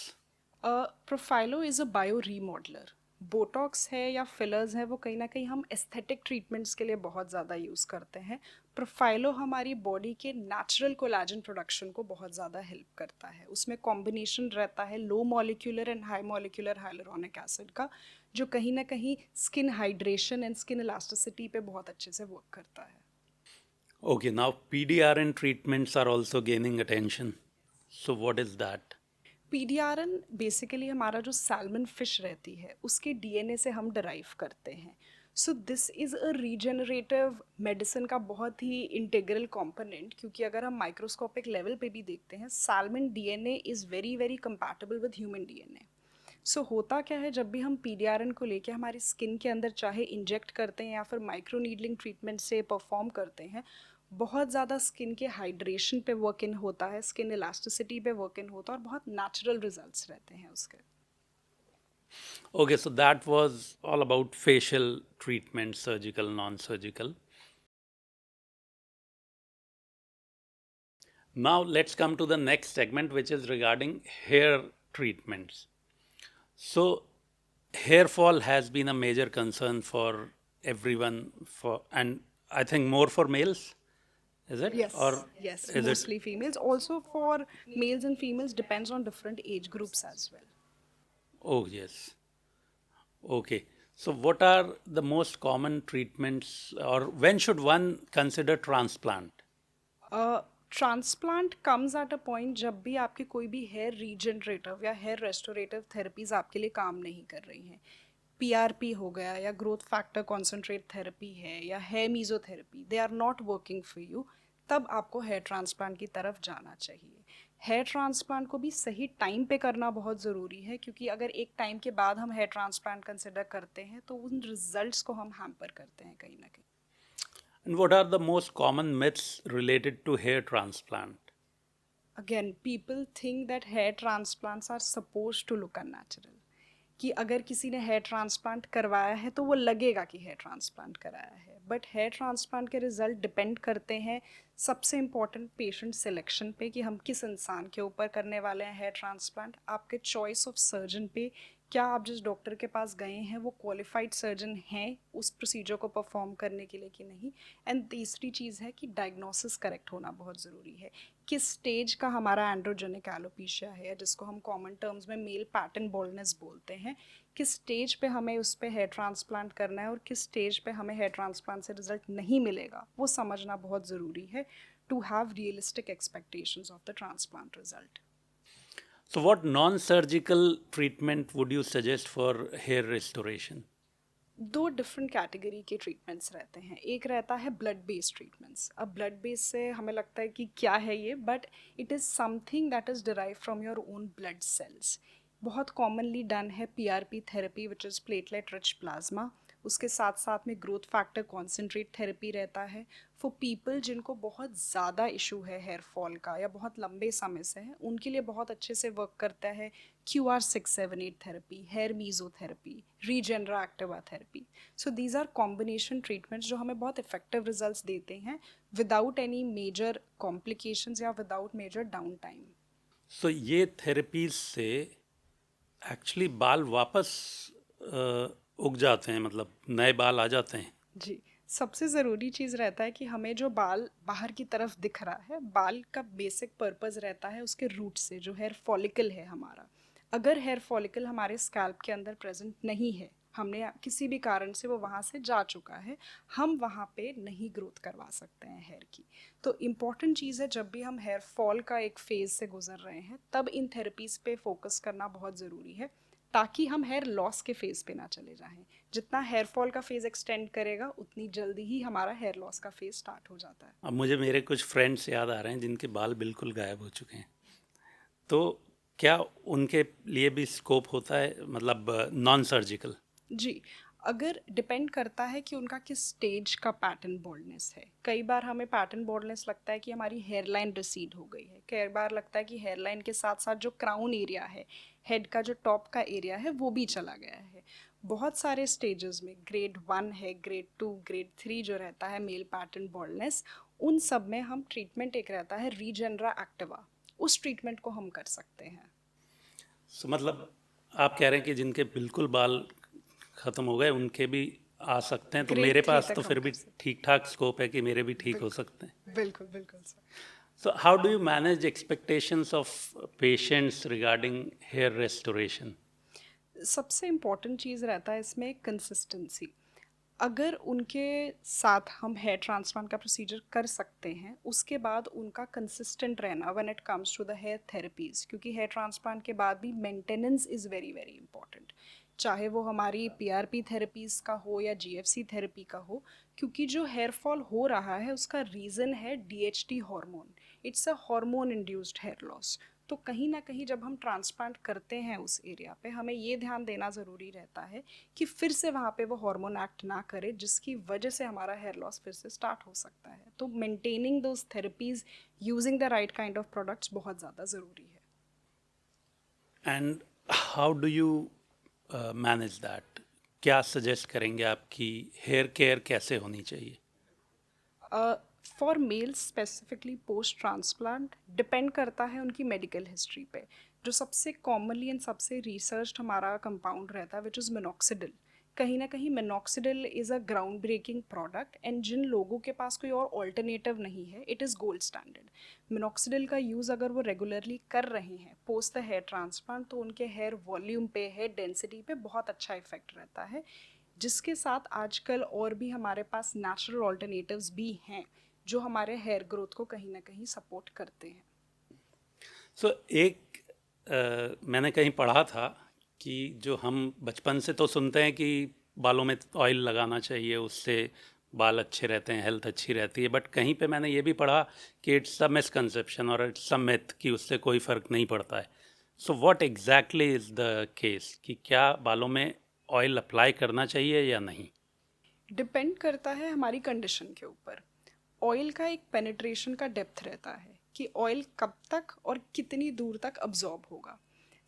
Profhilo is a bio remodeller. Botox है या फिलर्स है, वो कहीं ना कहीं हम एस्थेटिक ट्रीटमेंट्स के लिए बहुत ज़्यादा यूज़ करते हैं। प्रोफाइलो हमारी बॉडी के नेचुरल कोलाजन प्रोडक्शन को बहुत ज़्यादा हेल्प करता है। उसमें कॉम्बिनेशन रहता है low molecular and high molecular hyaluronic acid का, जो कहीं ना कहीं skin hydration and skin elasticity पे बहुत अच्छे से वर्क करता है। Okay, now PDRN treatments are also gaining attention. So what is that? PDRN basically हमारा जो सैल्मन फिश रहती है उसके डीएनए से हम डराइव करते हैं। So this is a regenerative medicine का बहुत ही इंटीग्रल कंपोनेंट, क्योंकि अगर हम माइक्रोस्कोपिक लेवल पे भी देखते हैं, salmon DNA is very very compatible with human DNA. So होता क्या है, जब भी हम पीडीआरएन को लेके हमारी स्किन के अंदर चाहे इंजेक्ट करते हैं या फिर माइक्रो नीडलिंग ट्रीटमेंट से परफॉर्म करते हैं, बहुत ज़्यादा स्किन के हाइड्रेशन पे वर्क इन होता है, स्किन इलास्टिसिटी पे वर्क इन होता है और बहुत नेचुरल रिजल्ट्स रहते हैं उसके। Okay, so that was all about facial treatment, surgical, non-surgical. Now let's come to the next segment, which is regarding hair treatments. So hair fall has been a major concern for everyone, for and I think more for males, is it? Or Yes, is it? mostly females. Also for males and females depends on different age groups as well. Oh, yes. Okay. So what are the most common treatments, or when should one consider transplant? Transplant comes at a point जब भी आपकी कोई भी हेयर रीजनरेटिव या हेयर रेस्टोरेटिव थेरेपीज आपके लिए काम नहीं कर रही हैं। पीआरपी हो गया या ग्रोथ फैक्टर कॉन्सेंट्रेट थेरेपी है या hair mesotherapy, they are not working for you, तब आपको हेयर ट्रांसप्लांट की तरफ जाना चाहिए। हेयर ट्रांसप्लांट को भी सही टाइम पे करना बहुत ज़रूरी है, क्योंकि अगर एक टाइम के बाद हम हेयर ट्रांसप्लांट कंसिडर करते हैं तो उन रिजल्ट्स को हम हैम्पर करते हैं कहीं ना कहीं। And what are the most common myths related to hair transplant? Again people think that hair transplants are suppose to look unnatural, कि अगर किसी ने हेयर ट्रांसप्लांट करवाया है तो वो लगेगा कि हेयर ट्रांसप्लांट कराया है, बट हेयर ट्रांसप्लांट के रिजल्ट डिपेंड करते हैं सबसे इम्पॉर्टेंट पेशेंट सिलेक्शन पे, कि हम किस इंसान के ऊपर करने वाले हैं हेयर ट्रांसप्लांट, आपके चॉइस ऑफ सर्जन पे, क्या आप जिस डॉक्टर के पास गए हैं वो क्वालिफाइड सर्जन हैं उस प्रोसीजर को परफॉर्म करने के लिए कि नहीं, एंड तीसरी चीज़ है कि डायग्नोसिस करेक्ट होना बहुत ज़रूरी है। किस स्टेज का हमारा एंड्रोजेनिक एलोपेशिया है, जिसको हम कॉमन टर्म्स में मेल पैटर्न बॉल्डनेस बोलते हैं, किस स्टेज पे हमें उस पर हेयर ट्रांसप्लांट करना है और किस स्टेज पे हमें हेयर ट्रांसप्लांट से रिजल्ट नहीं मिलेगा, वो समझना बहुत ज़रूरी है to have realistic expectations of the transplant result. So what non-surgical treatment would you suggest for hair restoration? दो डिफरेंट कैटेगरी के ट्रीटमेंट्स रहते हैं। एक रहता है ब्लड बेस्ड ट्रीटमेंट्स। अब ब्लड बेस से हमें लगता है कि क्या है ये, but it is something that is derive from your own blood cells. बहुत कॉमनली डन है PRP therapy, which is platelet rich plasma. उसके साथ साथ में ग्रोथ फैक्टर कॉन्सेंट्रेट थेरेपी रहता है फॉर पीपल जिनको बहुत ज़्यादा इशू है हेयर फॉल का या बहुत लंबे समय से है, उनके लिए बहुत अच्छे से वर्क करता है QR678 therapy, hair mesotherapy, Regenera Activa therapy. So these are combination treatments जो हमें बहुत इफेक्टिव रिजल्ट्स देते हैं विदाउट एनी मेजर कॉम्प्लिकेशंस या without major down time. So ये थेरेपीज से एक्चुअली बाल वापस उग जाते हैं, मतलब नए बाल आ जाते हैं? जी, सबसे ज़रूरी चीज़ रहता है कि हमें जो बाल बाहर की तरफ दिख रहा है, बाल का बेसिक पर्पस रहता है उसके रूट से, जो हेयर फॉलिकल है हमारा। अगर हेयर फॉलिकल हमारे स्कैल्प के अंदर प्रेजेंट नहीं है, हमने किसी भी कारण से वो वहाँ से जा चुका है, हम वहाँ पे नहीं ग्रोथ करवा सकते हैं हेयर की। तो इम्पॉर्टेंट चीज़ है, जब भी हम हेयर फॉल का एक फेज़ से गुजर रहे हैं तब इन थेरेपीज़ पे फोकस करना बहुत ज़रूरी है, ताकि हम हेयर लॉस के फेज़ पे ना चले जाएं। जितना हेयर फॉल का फेज़ एक्सटेंड करेगा उतनी जल्दी ही हमारा हेयर लॉस का फेज़ स्टार्ट हो जाता है। अब मुझे मेरे कुछ फ्रेंड्स याद आ रहे हैं जिनके बाल बिल्कुल गायब हो चुके हैं, तो क्या उनके लिए भी स्कोप होता है, मतलब नॉन सर्जिकल? जी, अगर डिपेंड करता है कि उनका किस स्टेज का पैटर्न बॉल्डनेस है। कई बार हमें पैटर्न बॉल्डनेस लगता है कि हमारी हेयर लाइन रिसीड हो गई है, कई बार लगता है कि हेयर लाइन के साथ साथ जो क्राउन एरिया है, हेड का जो टॉप का एरिया है वो भी चला गया है। बहुत सारे स्टेजेस में ग्रेड 1 है, ग्रेड 2, ग्रेड 3 जो रहता है मेल पैटर्न बॉल्डनेस, उन सब में हम ट्रीटमेंट एक रहता है रीजेनरा एक्टिवा, उस ट्रीटमेंट को हम कर सकते हैं। सो मतलब आप कह रहे हैं कि जिनके बिल्कुल बाल ख़त्म हो गए उनके भी आ सकते हैं, तो ग्रेड मेरे 3 पास तो तक हम फिर भी कर सकते ठीक ठाक स्कोप है कि मेरे भी हैं। ठीक हो सकते हैं। बिल्कुल बिल्कुल sir. So how do you manage expectations of patients regarding hair restoration? सबसे इम्पॉर्टेंट चीज़ रहता है इसमें कंसिस्टेंसी। अगर उनके साथ हम हेयर ट्रांसप्लांट का प्रोसीजर कर सकते हैं, उसके बाद उनका कंसिस्टेंट रहना when it comes to the hair therapies, क्योंकि हेयर ट्रांसप्लांट के बाद भी maintenance is very very important, चाहे वो हमारी पीआरपी थेरेपीज़ का हो या जीएफसी थेरेपी का हो, क्योंकि जो हेयर फॉल हो रहा है उसका रीज़न है DHT hormone. It's a hormone induced hair loss. तो कहीं ना कहीं जब हम ट्रांसप्लांट करते हैं उस एरिया पे, हमें ये ध्यान देना ज़रूरी रहता है कि फिर से वहाँ पे वो हार्मोन एक्ट ना करे, जिसकी वजह से हमारा हेयर लॉस फिर से स्टार्ट हो सकता है। तो maintaining those therapies using the right kind of products बहुत ज़्यादा ज़रूरी है। And how do you manage that? क्या सजेस्ट करेंगे आप कि हेयर केयर कैसे होनी चाहिए? For males specifically post transplant depend करता है उनकी मेडिकल हिस्ट्री पे। जो सबसे कॉमनली एंड सबसे रिसर्च हमारा कंपाउंड रहता है विच इज़ मिनॉक्सिडिल। कहीं ना कहीं minoxidil is a ground breaking product, and जिन लोगों के पास कोई और ऑल्टरनेटिव नहीं है, it is gold standard. Minoxidil का यूज़ अगर वो रेगुलरली कर रहे हैं पोस्ट द हेयर ट्रांसप्लांट, तो उनके हेयर वॉल्यूम पे, हेयर डेंसिटी पे बहुत अच्छा इफेक्ट रहता है। जिसके साथ आजकल और भी हमारे पास नेचुरल ऑल्टरनेटिव्स भी हैं जो हमारे हेयर ग्रोथ को कहीं ना कहीं सपोर्ट करते हैं। सो एक मैंने कहीं पढ़ा था कि जो हम बचपन से तो सुनते हैं कि बालों में ऑयल लगाना चाहिए, उससे बाल अच्छे रहते हैं, हेल्थ अच्छी रहती है, बट कहीं पे मैंने ये भी पढ़ा कि इट्स अ मिसकंसेप्शन और इट्स अ मिथ कि उससे कोई फ़र्क नहीं पड़ता है। So what exactly is the case, कि क्या बालों में ऑयल अप्लाई करना चाहिए या नहीं? डिपेंड करता है हमारी कंडीशन के ऊपर। ऑयल का एक पेनिट्रेशन का डेप्थ रहता है कि ऑयल कब तक और कितनी दूर तक अब्जॉर्ब होगा।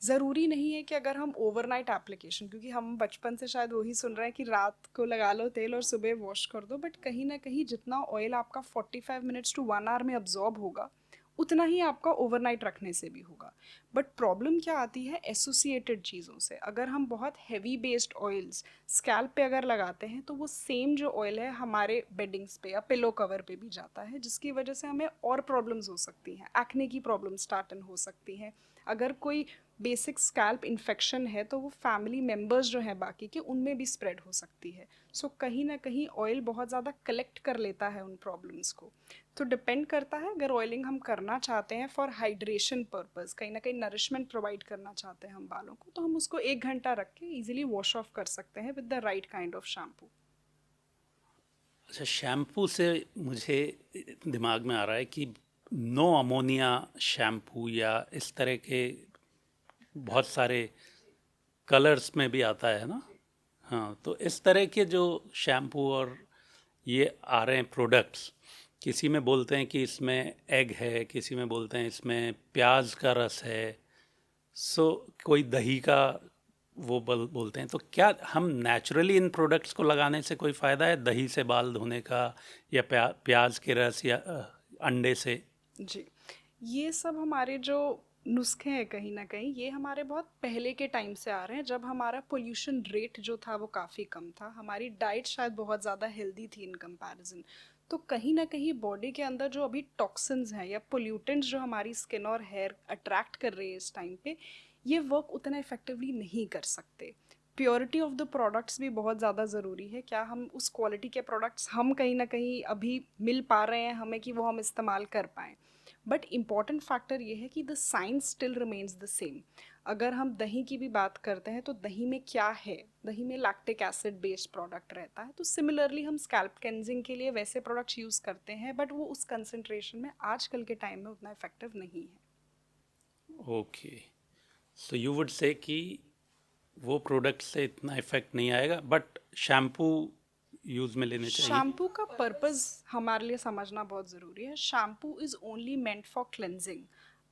ज़रूरी नहीं है कि अगर हम ओवरनाइट एप्लीकेशन, क्योंकि हम बचपन से शायद वही सुन रहे हैं कि रात को लगा लो तेल और सुबह वॉश कर दो, बट कहीं ना कहीं जितना ऑयल आपका 45 मिनट्स टू 1 आवर में अब्जॉर्ब होगा, उतना ही आपका ओवरनाइट रखने से भी होगा। बट प्रॉब्लम क्या आती है एसोसिएटेड चीज़ों से। अगर हम बहुत हैवी बेस्ड ऑयल्स स्कैल्प पे अगर लगाते हैं, तो वो सेम जो ऑयल है हमारे बेडिंग्स पे या पिलो कवर पे भी जाता है, जिसकी वजह से हमें और प्रॉब्लम्स हो सकती हैं, एक्ने की प्रॉब्लम स्टार्ट हो सकती हैं। अगर कोई बेसिक स्कैल्प इन्फेक्शन है तो वो फैमिली मेम्बर्स जो हैं बाकी के, उनमें भी स्प्रेड हो सकती है। सो कहीं ना कहीं ऑयल बहुत ज़्यादा कलेक्ट कर लेता है उन प्रॉब्लम्स को। तो डिपेंड करता है, अगर ऑयलिंग हम करना चाहते हैं फॉर हाइड्रेशन पर्पस, कहीं ना कहीं नरिशमेंट प्रोवाइड करना चाहते हैं हम बालों को, तो हम उसको 1 घंटा रख के इजीली वॉश ऑफ कर सकते हैं with the right kind of shampoo. अच्छा, शैम्पू से मुझे दिमाग में आ रहा है कि नो अमोनिया शैम्पू या इस तरह के बहुत सारे कलर्स में भी आता है ना? हाँ, तो इस तरह के जो शैम्पू और ये आ रहे हैं प्रोडक्ट्स, किसी में बोलते हैं कि इसमें एग है, किसी में बोलते हैं इसमें प्याज का रस है, सो कोई दही का वो बोलते हैं, तो क्या हम नेचुरली इन प्रोडक्ट्स को लगाने से कोई फ़ायदा है, दही से बाल धोने का या प्याज के रस या अंडे से? जी, ये सब हमारे जो नुस्खे हैं कहीं ना कहीं, ये हमारे बहुत पहले के टाइम से आ रहे हैं, जब हमारा पोल्यूशन रेट जो था वो काफ़ी कम था, हमारी डाइट शायद बहुत ज़्यादा हेल्दी थी इन कंपैरिजन। तो कहीं ना कहीं बॉडी के अंदर जो अभी टॉक्सिन्स हैं या पोल्यूटेंट्स जो हमारी स्किन और हेयर अट्रैक्ट कर रहे हैं इस टाइम पे, ये वर्क उतना इफेक्टिवली नहीं कर सकते। प्योरिटी ऑफ द प्रोडक्ट्स भी बहुत ज़्यादा ज़रूरी है, क्या हम उस क्वालिटी के प्रोडक्ट्स हम कहीं ना कहीं अभी मिल पा रहे हैं हमें कि वो हम इस्तेमाल कर पाएँ। बट इम्पॉर्टेंट फैक्टर ये है कि the science still remains the same. अगर हम दही की भी बात करते हैं तो दही में क्या है, दही में लैक्टिक एसिड बेस्ड प्रोडक्ट रहता है, तो सिमिलरली हम स्कैल्प क्लेंजिंग के लिए वैसे प्रोडक्ट्स यूज़ करते हैं, बट वो उस कंसंट्रेशन में आजकल के टाइम में उतना इफेक्टिव नहीं है। Okay, so you would say कि वो प्रोडक्ट से इतना इफेक्ट नहीं आएगा, बट शैम्पू यूज़ में लेने चाहिए। शैम्पू का पर्पस हमारे लिए समझना बहुत ज़रूरी है। Shampoo is only meant for cleansing.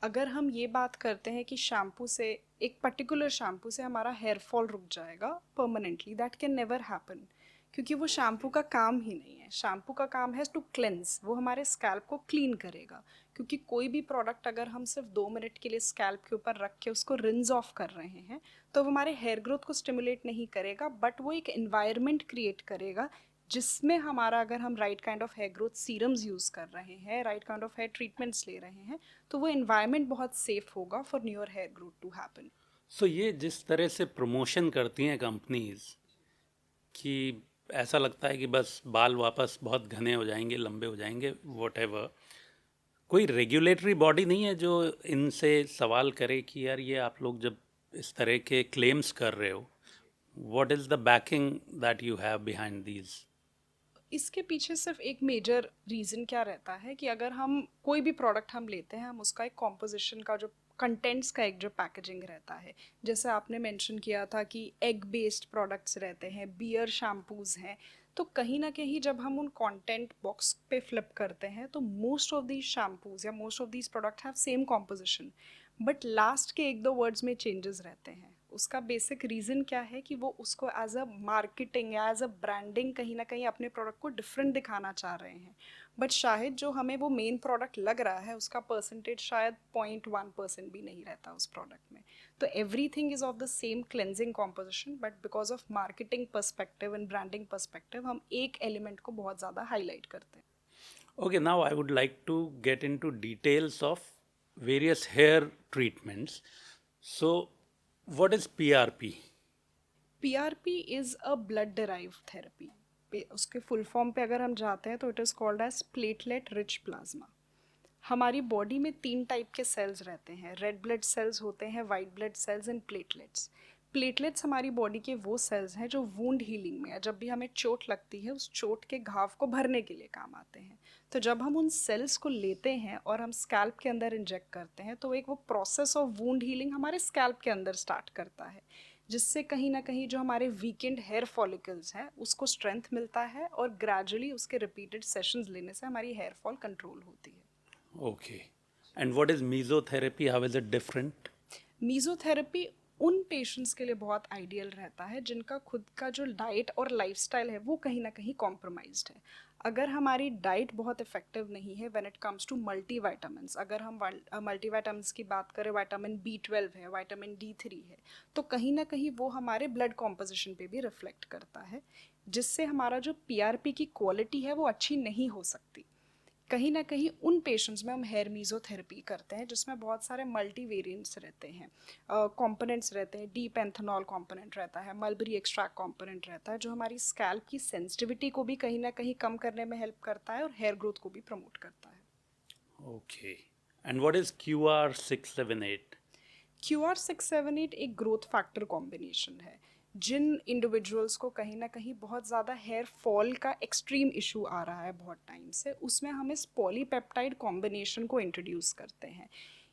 अगर हम ये बात करते हैं कि शैम्पू से, एक पर्टिकुलर शैम्पू से हमारा हेयर फॉल रुक जाएगा permanently, that can never happen, क्योंकि वो शैम्पू का काम ही नहीं है। शैम्पू का काम है टू क्लेंस, वो हमारे स्कैल्प को क्लीन करेगा। क्योंकि कोई भी प्रोडक्ट अगर हम सिर्फ 2 मिनट के लिए स्कैल्प के ऊपर रख के उसको रिंस ऑफ कर रहे हैं तो वो हमारे हेयर ग्रोथ को स्टिमुलेट नहीं करेगा, बट वो एक एनवायरनमेंट क्रिएट करेगा जिसमें हमारा, अगर हम right kind of hair growth serums use कर रहे हैं, right kind of hair treatments ले रहे हैं, तो वो एनवायरनमेंट बहुत सेफ होगा for newer hair growth to happen. So ये जिस तरह से प्रमोशन करती हैं कंपनीज कि ऐसा लगता है कि बस बाल वापस बहुत घने हो जाएंगे, लंबे हो जाएंगे, वॉट, कोई रेगुलेटरी बॉडी नहीं है जो इनसे सवाल करे कि यार ये आप लोग जब इस तरह के क्लेम्स कर रहे हो, what is the banking that you have behind these? इसके पीछे सिर्फ एक मेजर रीज़न क्या रहता है कि अगर हम कोई भी प्रोडक्ट हम लेते हैं, हम उसका एक कॉम्पोजिशन का जो कंटेंट्स का एक जो पैकेजिंग रहता है, जैसे आपने मेंशन किया था कि एग बेस्ड प्रोडक्ट्स रहते हैं, बियर शैम्पूज़ हैं, तो कहीं ना कहीं जब हम उन कंटेंट बॉक्स पे फ्लिप करते हैं तो मोस्ट ऑफ दीज शैम्पूज़ या most of these product have same composition, but last के 1-2 वर्ड्स में चेंजेस रहते हैं। उसका बेसिक रीज़न क्या है कि वो उसको एज अ मार्केटिंग या एज अ ब्रांडिंग कहीं ना कहीं अपने प्रोडक्ट को डिफरेंट दिखाना चाह रहे हैं, बट शायद जो हमें वो मेन प्रोडक्ट लग रहा है उसका परसेंटेज शायद 0.1% भी नहीं रहता उस प्रोडक्ट में। तो everything is of the same cleansing composition, but because of marketing perspective and branding perspective हम एक एलिमेंट को बहुत ज़्यादा हाईलाइट करते हैं। Okay, now I would like to get into details of various hair treatments. So, what is PRP? PRP is a blood derive therapy. उसके फुल फॉर्म पे अगर हम जाते हैं तो it is called as platelet rich plasma. हमारी बॉडी में 3 टाइप के सेल्स रहते हैं, रेड ब्लड सेल्स होते हैं, white blood cells and platelets. Platelets हमारी बॉडी के वो सेल्स हैं जो वूंड हीलिंग में, जब भी हमें चोट लगती है उस चोट के घाव को भरने के लिए काम आते हैं। तो जब हम उन सेल्स को लेते हैं और हम स्कैल्प के अंदर इंजेक्ट करते हैं तो एक वो प्रोसेस ऑफ वूंड हीलिंग हमारे स्कैल्प के अंदर स्टार्ट करता है, जिससे कहीं ना कहीं जो हमारे वीकेंड हेयर फॉलिकल्स हैं उसको स्ट्रेंथ मिलता है और ग्रेजुअली उसके रिपीटेड सेशंस लेने से हमारी हेयर फॉल कंट्रोल होती है। Okay. And what is mesotherapy? How is it different? मीज़ोथेरेपी उन पेशेंट्स के लिए बहुत आइडियल रहता है जिनका खुद का जो डाइट और लाइफस्टाइल है वो कहीं ना कहीं कॉम्प्रोमाइज्ड है। अगर हमारी डाइट बहुत इफेक्टिव नहीं है when it comes to multivitamins, अगर हम मल्टीविटामिन्स की बात करें, विटामिन B12 है, विटामिन D3 है, तो कहीं ना कहीं वो हमारे ब्लड कॉम्पोजिशन पे भी रिफ्लेक्ट करता है, जिससे हमारा जो PRP की क्वालिटी है वो अच्छी नहीं हो सकती। कहीं ना कहीं उन पेशेंट्स में हम हेयर मीज़ोथेरेपी करते हैं जिसमें बहुत सारे मल्टी वेरिएंट्स रहते हैं, कंपोनेंट्स रहते हैं, डीप एंथेनॉल कंपोनेंट रहता है, मलबरी एक्सट्रैक्ट कंपोनेंट रहता है, जो हमारी स्कैल्प की सेंसिटिविटी को भी कहीं ना कहीं कम करने में हेल्प करता है और हेयर ग्रोथ को भी प्रमोट करता है। Okay. And what is QR678? QR678 एक ग्रोथ फैक्टर कॉम्बिनेशन है। जिन इंडिविजुअल्स को कहीं ना कहीं बहुत ज़्यादा हेयर फॉल का एक्सट्रीम इशू आ रहा है बहुत टाइम से, उसमें हम इस पॉलीपेप्टाइड कॉम्बिनेशन को इंट्रोड्यूस करते हैं।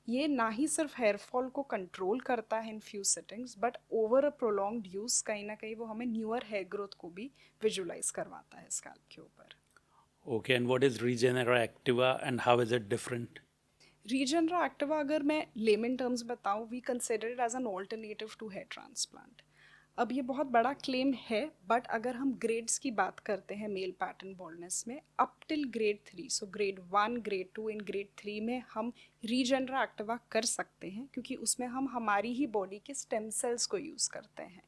ये ना ही सिर्फ हेयर फॉल को कंट्रोल करता है in few settings, but over a prolonged use कहीं ना कहीं वो हमें न्यूअर हेयर ग्रोथ को भी विजुलाइज करवाता है स्कैल्प के ऊपर। Okay. And what is Regenera Activa and how is it different? Regenera Activa, अगर मैं लेमन टर्म्स बताऊं, we consider it as an alternative to hair transplant. अब ये बहुत बड़ा क्लेम है, बट अगर हम ग्रेड्स की बात करते हैं मेल पैटर्न बॉल्डनेस में, up till grade 3, so grade 1, grade 2 and grade 3 में हम रीजेनरा एक्टिवा कर सकते हैं, क्योंकि उसमें हम हमारी ही बॉडी के स्टेम सेल्स को यूज़ करते हैं।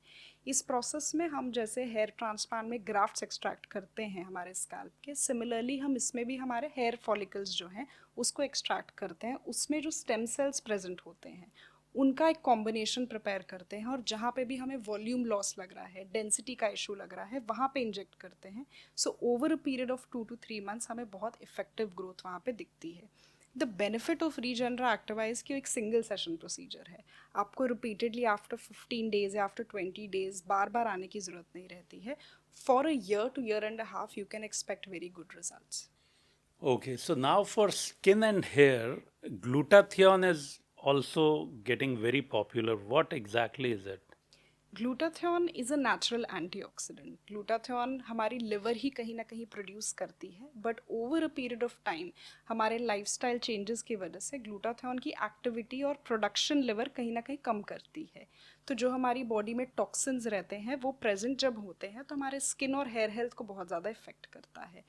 इस प्रोसेस में हम जैसे हेयर ट्रांसप्लांट में ग्राफ्ट्स एक्सट्रैक्ट करते हैं हमारे स्कैल्प के, सिमिलरली हम इसमें भी हमारे हेयर फॉलिकल्स जो हैं उसको एक्सट्रैक्ट करते हैं। उसमें जो स्टेम सेल्स प्रेजेंट होते हैं उनका एक कॉम्बिनेशन प्रिपेयर करते हैं, और जहाँ पे भी हमें वॉल्यूम लॉस लग रहा है, डेंसिटी का इशू लग रहा है, वहाँ पे इंजेक्ट करते हैं। So over a period of 2 to 3 months हमें बहुत इफेक्टिव ग्रोथ वहाँ पे दिखती है। The benefit of Regenera Activa is कि एक सिंगल सेशन प्रोसीजर है, आपको रिपीटेडली आफ्टर 15 डेज या आफ्टर 20 डेज बार बार आने की ज़रूरत नहीं रहती है। For a year to year and a half you can expect very good results. Okay, so now for skin and hair, glutathione is also getting very popular. What exactly is it? Glutathione is a natural antioxidant. Glutathione हमारी लिवर ही कहीं ना कहीं प्रोड्यूस करती है, but over a period of time हमारे लाइफस्टाइल चेंजेस की वजह से ग्लूटाथियोन की एक्टिविटी और प्रोडक्शन लिवर कहीं ना कहीं कम करती है। तो जो हमारी बॉडी में टॉक्सिन्स रहते हैं वो प्रेजेंट जब होते हैं तो हमारे स्किन और हेयर हेल्थ को बहुत ज़्यादा इफेक्ट करता है।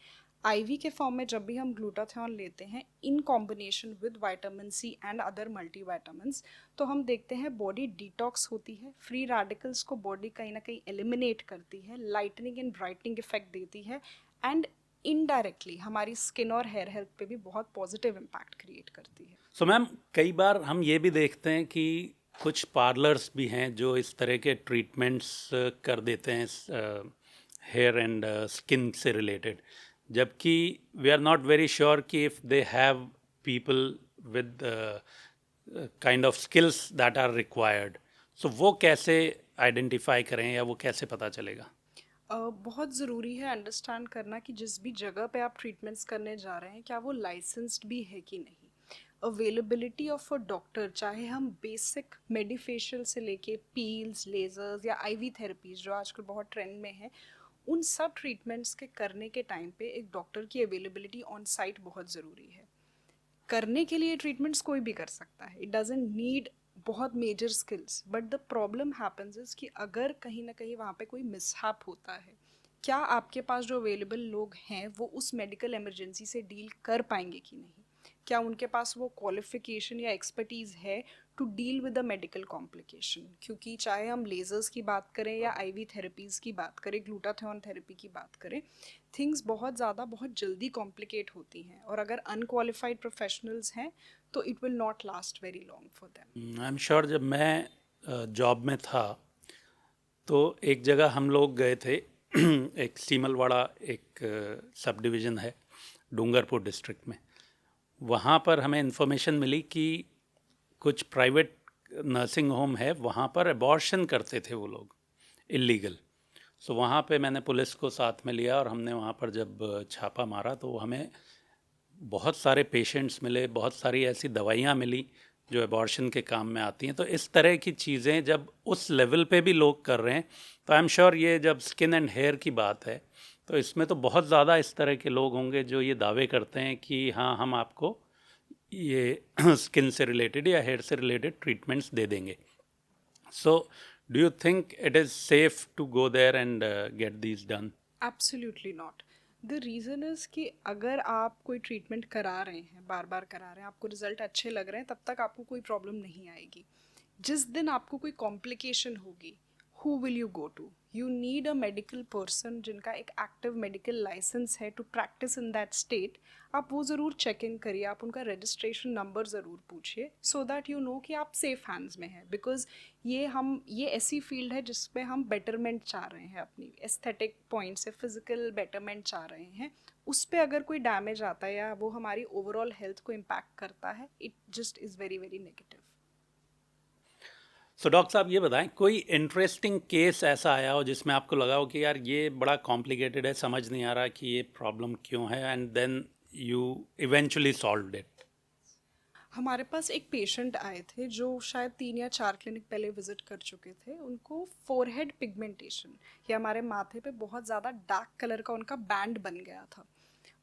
आईवी के फॉर्म में जब भी हम ग्लूटाथियोन लेते हैं in combination with vitamin C and other multivitamins, तो हम देखते हैं बॉडी डिटॉक्स होती है, फ्री रेडिकल्स को बॉडी कहीं ना कहीं एलिमिनेट करती है, लाइटनिंग एंड ब्राइटनिंग इफेक्ट देती है, एंड इनडायरेक्टली हमारी स्किन और हेयर हेल्थ पे भी बहुत पॉजिटिव इम्पैक्ट क्रिएट करती है। सो मैम, कई बार हम ये भी देखते हैं कि कुछ पार्लर्स भी हैं जो इस तरह के ट्रीटमेंट्स कर देते हैं हेयर एंड स्किन से रिलेटेड, जबकि we are not very sure कि if they have people with kind of skills that are required. So वो कैसे आइडेंटिफाई करें या वो कैसे पता चलेगा? बहुत ज़रूरी है अंडरस्टैंड करना कि जिस भी जगह पे आप ट्रीटमेंट्स करने जा रहे हैं क्या वो लाइसेंस्ड भी है कि नहीं। अवेलेबिलिटी ऑफ अ डॉक्टर, चाहे हम बेसिक मेडिफेशियल से लेके पील्स, लेज़र्स या आईवी थेरेपीज जो आजकल बहुत ट्रेंड में है, उन सब ट्रीटमेंट्स के करने के टाइम पे एक डॉक्टर की अवेलेबिलिटी ऑन साइट बहुत ज़रूरी है। करने के लिए ट्रीटमेंट्स कोई भी कर सकता है, इट डजेंट नीड बहुत major skills, but the problem happens is कि अगर कहीं ना कहीं वहाँ पे कोई मिसहैप होता है, क्या आपके पास जो अवेलेबल लोग हैं वो उस मेडिकल इमरजेंसी से डील कर पाएंगे कि नहीं, क्या उनके पास वो क्वालिफिकेशन या एक्सपर्टीज़ है to deal with the medical complication. क्योंकि चाहे हम लेज़र्स की बात करें या आईवी थेरेपीज़ की बात करें, ग्लूटाथियोन थेरेपी की बात करें, थिंग्स बहुत ज़्यादा बहुत जल्दी कॉम्प्लिकेट होती हैं, और अगर अनक्वालिफाइड प्रोफेशनल्स हैं तो it will not last very long for them. I am sure, जब मैं जॉब में था तो एक जगह हम लोग गए थे एक सीमलवाड़ा, एक सब डिवीज़न है डूंगरपुर डिस्ट्रिक्ट में। वहाँ पर हमें इन्फॉर्मेशन मिली कि कुछ प्राइवेट नर्सिंग होम है, वहाँ पर अबॉर्शन करते थे वो लोग, इलीगल। सो वहाँ पे मैंने पुलिस को साथ में लिया और हमने वहाँ पर जब छापा मारा तो हमें बहुत सारे पेशेंट्स मिले, बहुत सारी ऐसी दवाइयाँ मिली जो एबॉर्शन के काम में आती हैं। तो इस तरह की चीज़ें जब उस लेवल पे भी लोग कर रहे हैं तो आई एम श्योर ये जब स्किन एंड हेयर की बात है तो इसमें तो बहुत ज़्यादा इस तरह के लोग होंगे जो ये दावे करते हैं कि हाँ, हम आपको ये स्किन से रिलेटेड या हेयर से रिलेटेड ट्रीटमेंट्स दे देंगे। So do you think it is safe to go there and get these done? Absolutely not. The reason is कि अगर आप कोई ट्रीटमेंट करा रहे हैं, बार बार करा रहे हैं, आपको रिजल्ट अच्छे लग रहे हैं, तब तक आपको कोई प्रॉब्लम नहीं आएगी। जिस दिन आपको कोई कॉम्प्लिकेशन होगी, who will you go to? You need a medical person जिनका एक एक्टिव मेडिकल लाइसेंस है to practise in that state. आप वो ज़रूर चेक इन करिए, आप उनका रजिस्ट्रेशन नंबर ज़रूर पूछिए, सो दैट यू नो कि आप सेफ हैंड्स में हैं। बिकॉज ये ऐसी फील्ड है जिसमें हम बेटरमेंट चाह रहे हैं, अपनी एस्थेटिक पॉइंट से फिजिकल बेटरमेंट चाह रहे हैं। उस पर अगर कोई डैमेज आता है या वो हमारी ओवरऑल हेल्थ को इम्पैक्ट करता है, it just is very very negative. So doctor साहब, ये बताएं कोई इंटरेस्टिंग केस ऐसा आया हो जिसमें आपको लगा हो कि यार ये बड़ा कॉम्प्लिकेटेड है, समझ नहीं आ रहा कि ये प्रॉब्लम क्यों है, and then you eventually solved it? हमारे पास एक पेशेंट आए थे जो शायद 3 या 4 क्लिनिक पहले विजिट कर चुके थे। उनको फोरहेड पिगमेंटेशन या हमारे माथे पे बहुत ज़्यादा डार्क कलर का उनका बैंड बन गया था।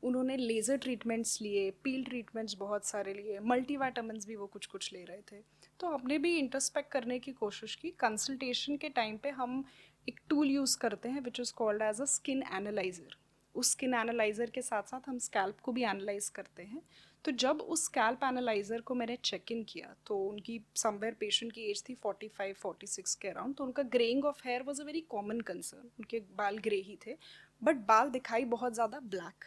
उन्होंने लेज़र ट्रीटमेंट्स लिए, पील ट्रीटमेंट्स बहुत सारे लिए, मल्टीविटामिन्स भी वो कुछ कुछ ले रहे थे। तो हमने भी इंट्रोस्पेक्ट करने की कोशिश की। कंसल्टेशन के टाइम पे हम एक टूल यूज़ करते हैं which is called as a skin analyser. उस स्किन एनालाइज़र के साथ साथ हम स्कैल्प को भी एनालाइज करते हैं। तो जब उस स्कैल्प एनालाइज़र को मैंने चेक इन किया तो उनकी समवेयर पेशेंट की एज थी 45-46 के अराउंड। तो उनका greying of hair was a very common concern. उनके बाल ग्रे ही थे बट बाल दिखाई बहुत ज़्यादा ब्लैक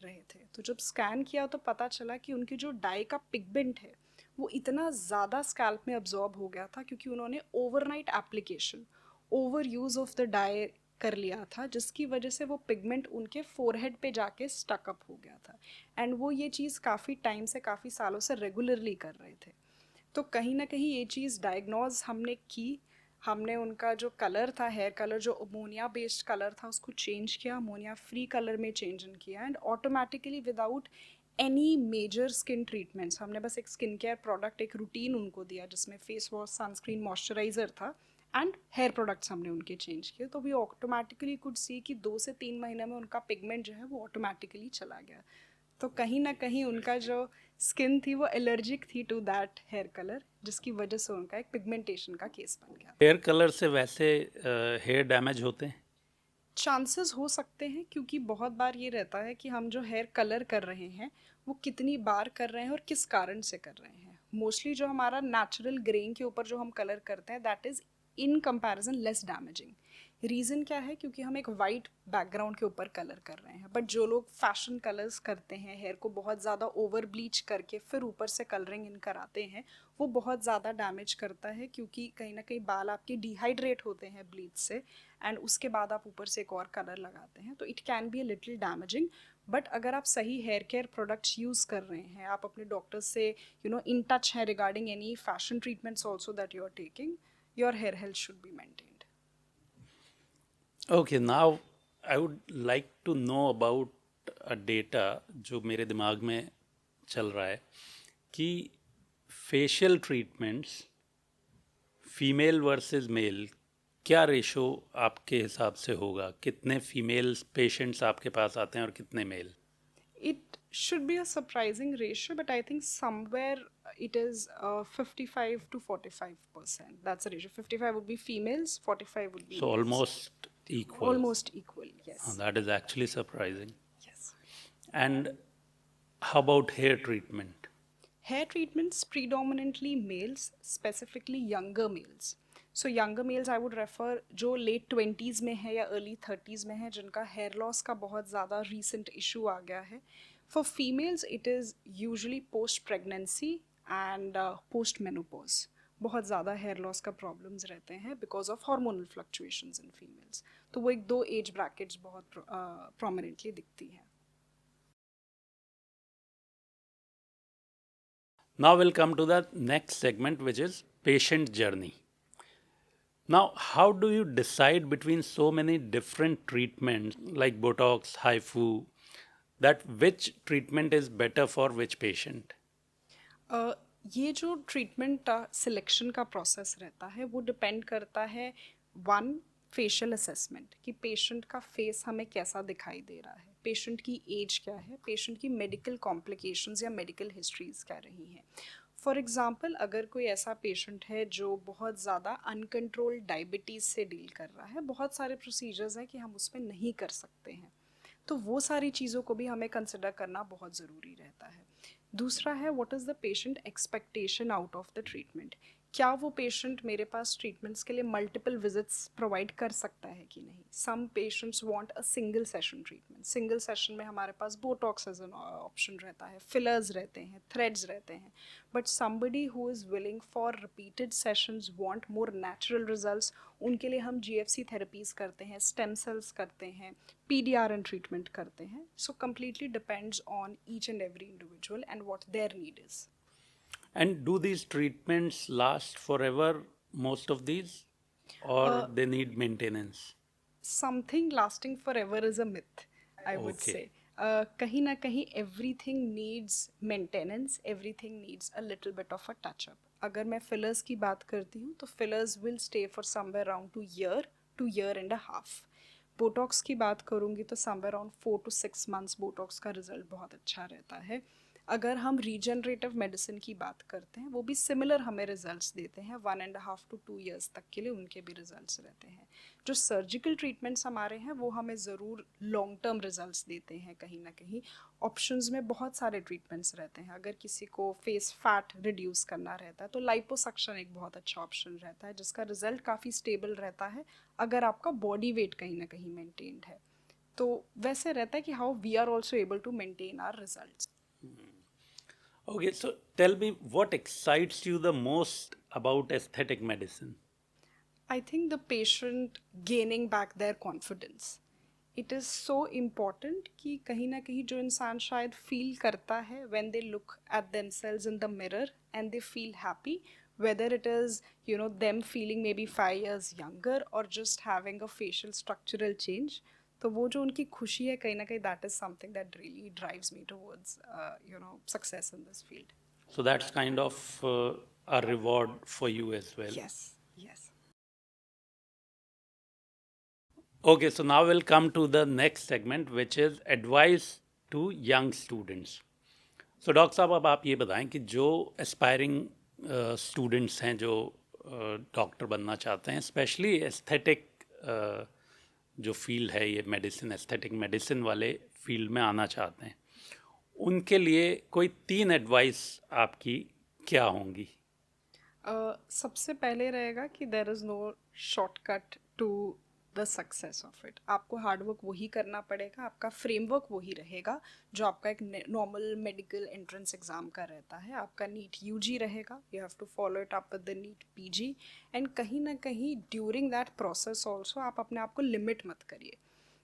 रहे थे। तो जब स्कैन किया तो पता चला कि उनकी जो डाई का पिगमेंट है वो इतना ज़्यादा स्कैल्प में अब्जॉर्ब हो गया था क्योंकि उन्होंने overnight application, over use of the dye कर लिया था, जिसकी वजह से वो पिगमेंट उनके फोरहेड पे जाके स्टक अप हो गया था। एंड वो ये चीज़ काफ़ी टाइम से, काफ़ी सालों से रेगुलरली कर रहे थे। तो कहीं ना कहीं ये चीज़ डायग्नोज हमने की। हमने उनका जो कलर था, हेयर कलर, जो अमोनिया बेस्ड कलर था, उसको चेंज किया, अमोनिया फ्री कलर में चेंज किया। And automatically without any major skin treatments, हमने बस एक स्किन केयर प्रोडक्ट, एक रूटीन उनको दिया जिसमें फेस वॉश, सनस्क्रीन, मॉइस्चराइज़र था एंड हेयर प्रोडक्ट्स हमने उनके चेंज किए। तो वी ऑटोमेटिकली कुड सी कि 2 से 3 महीने में उनका पिगमेंट जो है वो ऑटोमेटिकली चला गया। तो कहीं ना कहीं उनका जो स्किन थी वो एलर्जिक थी टू दैट हेयर कलर, जिसकी वजह से उनका एक पिगमेंटेशन का केस बन गया। हेयर कलर से वैसे हेयर डैमेज होते हैं? चांसेस हो सकते हैं क्योंकि बहुत बार ये रहता है कि हम जो हेयर कलर कर रहे हैं वो कितनी बार कर रहे हैं और किस कारण से कर रहे हैं। मोस्टली जो हमारा नेचुरल ग्रेइंग के ऊपर जो हम कलर करते हैं that is in comparison less damaging. Reason क्या है? क्योंकि हम एक वाइट बैकग्राउंड के ऊपर कलर कर रहे हैं। बट जो लोग फैशन कलर्स करते हैं, हेयर को बहुत ज़्यादा ओवर ब्लीच करके फिर ऊपर से कलरिंग इन कराते हैं, वो बहुत ज़्यादा डैमेज करता है क्योंकि कहीं ना कहीं बाल आपके डिहाइड्रेट होते हैं ब्लीच से एंड उसके बाद आप ऊपर से एक और कलर लगाते हैं। तो it can be a little damaging. But अगर आप सही हेयर केयर प्रोडक्ट्स यूज़ कर रहे हैं, आप अपने डॉक्टर से इन टच हैं regarding any fashion treatments also that you are taking, your hair health should be maintained. Okay, now I would like to know about a data जो मेरे दिमाग में चल रहा है कि facial treatments female versus male, क्या रेशो आपके हिसाब से होगा? कितने फीमेल पेशेंट्स आपके पास आते हैं और कितने mail? It should be a surprising ratio, but I think somewhere it is 55 to 45%. That's the ratio. 55 would be females, 45 would be So males. almost equal. Almost equal, yes. That is actually surprising. Yes. And how about hair treatment? Hair treatments predominantly males, specifically younger males. So younger males I would refer जो late 20s में है या early 30s में है, जिनका hair loss का बहुत ज़्यादा recent issue आ गया है. For females it is usually post pregnancy and post menopause. बहुत ज़्यादा हेयर लॉस का प्रॉब्लम्स रहते हैं because of hormonal fluctuations in females. तो वो एक 2 एज ब्रैकेट्स बहुत प्रोमिनेंटली दिखती हैं। Now we'll come to the next segment, which is patient journey. Now, how do you decide between so many different treatments like Botox, HIFU, that which treatment is better for which patient? ये जो ट्रीटमेंट सिलेक्शन का प्रोसेस रहता है वो डिपेंड करता है, वन, फेशियल असेसमेंट कि पेशेंट का फेस हमें कैसा दिखाई दे रहा है, पेशेंट की एज क्या है, पेशेंट की मेडिकल कॉम्प्लिकेशंस या मेडिकल हिस्ट्रीज क्या रही हैं। फॉर एग्जांपल अगर कोई ऐसा पेशेंट है जो बहुत ज़्यादा अनकंट्रोल्ड डायबिटीज़ से डील कर रहा है, बहुत सारे प्रोसीजर्स हैं कि हम उसमें नहीं कर सकते हैं, तो वो सारी चीज़ों को भी हमें कंसिडर करना बहुत ज़रूरी रहता है। दूसरा है what is the patient expectation out of the treatment. क्या वो पेशेंट मेरे पास ट्रीटमेंट्स के लिए मल्टीपल विजिट्स प्रोवाइड कर सकता है कि नहीं। Some patients want a single session treatment. Single session में हमारे पास बोटॉक्स एज एन ऑप्शन रहता है, फिलर्स रहते हैं, थ्रेड्स रहते हैं। But somebody who is willing for repeated sessions, want more natural results, उनके लिए हम GFC थेरेपीज़ करते हैं, स्टेम सेल्स करते हैं, PDRN ट्रीटमेंट करते हैं। So completely depends on each and every individual and what their need is. And do these treatments last forever, most of these, or they need maintenance? Something lasting forever is a myth, I would Okay. say. कहीं ना कहीं everything needs maintenance, everything needs a little bit of a touch up. अगर मैं फिलर्स की बात करती हूँ तो fillers will stay for somewhere around to year and a half. Botox की बात करूँगी तो somewhere around 4 to 6 months Botox का रिजल्ट बहुत अच्छा रहता है। अगर हम रीजनरेटिव मेडिसिन की बात करते हैं, वो भी सिमिलर हमें रिजल्ट्स देते हैं, 1.5 to 2 ईयर्स तक के लिए उनके भी रिजल्ट्स रहते हैं। जो सर्जिकल ट्रीटमेंट्स हमारे हैं वो हमें ज़रूर लॉन्ग टर्म रिजल्ट्स देते हैं कहीं ना कहीं। ऑप्शंस में बहुत सारे ट्रीटमेंट्स रहते हैं। अगर किसी को फेस फैट रिड्यूस करना रहता है तो लाइपोसक्शन एक बहुत अच्छा ऑप्शन रहता है, जिसका रिजल्ट काफ़ी स्टेबल रहता है अगर आपका बॉडी वेट कहीं ना कहीं मेंटेन्ड है। तो वैसे रहता है कि how we are also able to maintain our results. Okay, so tell me what excites you the most about aesthetic medicine? I think the patient gaining back their confidence. It is so important कि कहीं ना कहीं जो इंसान शायद फील करता है when they look at themselves in the mirror and they feel happy, whether it is them feeling maybe 5 years younger or just having a facial structural change. तो वो जो उनकी खुशी है कहीं ना कहीं that is something that really drives me towards success in this field. So that's kind of a reward for you as well. Yes, yes. Okay, so now we'll come to the next segment, which is advice to young students. So doctor साहब, अब आप ये बताएं कि जो एस्पायरिंग स्टूडेंट्स हैं जो डॉक्टर बनना चाहते हैं, स्पेशली एस्थेटिक जो फील्ड है, ये मेडिसिन, एस्थेटिक मेडिसिन वाले फील्ड में आना चाहते हैं, उनके लिए कोई 3 एडवाइस आपकी क्या होंगी? सबसे पहले रहेगा कि there is no shortcut to the success of it. आपको हार्डवर्क वही करना पड़ेगा, आपका फ्रेमवर्क वही रहेगा जो आपका एक नॉर्मल मेडिकल एंट्रेंस एग्ज़ाम का रहता है। आपका नीट यूजी रहेगा, you have to follow it up with the NEET PG, and कहीं ना कहीं ड्यूरिंग दैट प्रोसेस ऑल्सो आप अपने आप को लिमिट मत करिए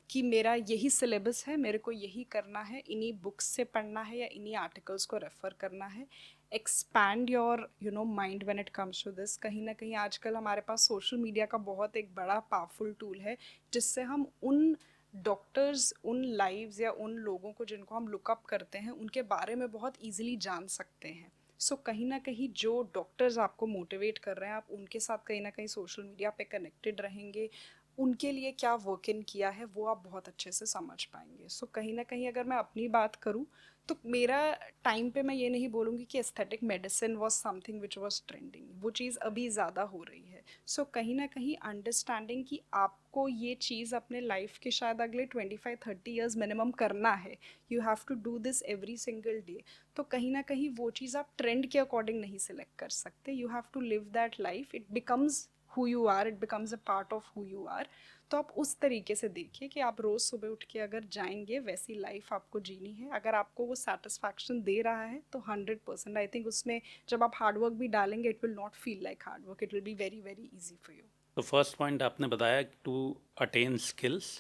कि मेरा यही सिलेबस है, मेरे को यही करना है, इन्हीं बुक्स से पढ़ना है या इन्हीं आर्टिकल्स को रेफ़र करना है। Expand your mind when it comes to this. कहीं ना कहीं आजकल हमारे पास सोशल मीडिया का बहुत एक बड़ा पावरफुल टूल है, जिससे हम उन डॉक्टर्स, उन लाइव्स या उन लोगों को जिनको हम लुकअप करते हैं उनके बारे में बहुत ईजिली जान सकते हैं। सो कहीं ना कहीं जो डॉक्टर्स आपको मोटिवेट कर रहे हैं, आप उनके साथ कहीं ना कहीं सोशल मीडिया पे कनेक्टेड रहेंगे, उनके लिए क्या वर्क इन किया है वो आप बहुत अच्छे से समझ पाएंगे। सो कहीं ना कहीं अगर मैं अपनी बात करूँ तो मेरा टाइम पे मैं ये नहीं बोलूँगी कि aesthetic medicine was something which was trending, वो चीज़ अभी ज़्यादा हो रही है। सो कहीं ना कहीं अंडरस्टैंडिंग कि आपको ये चीज़ अपने लाइफ के शायद अगले 25-30 ईयर्स मिनिमम करना है, you have to do this every single day. तो कहीं ना कहीं वो चीज़ आप ट्रेंड के अकॉर्डिंग नहीं सिलेक्ट कर सकते, you have to live that life, it becomes who you are, it becomes a part of who you are। तो आप उस तरीके से देखिए कि आप रोज़ सुबह उठ के अगर जाएंगे वैसी लाइफ आपको जीनी है, अगर आपको वो सेटिस्फैक्शन दे रहा है तो 100% आई थिंक उसमें जब आप हार्डवर्क भी डालेंगे it will not feel like hard work, it will be very very easy for you. तो फर्स्ट पॉइंट आपने बताया टू अटेन स्किल्स,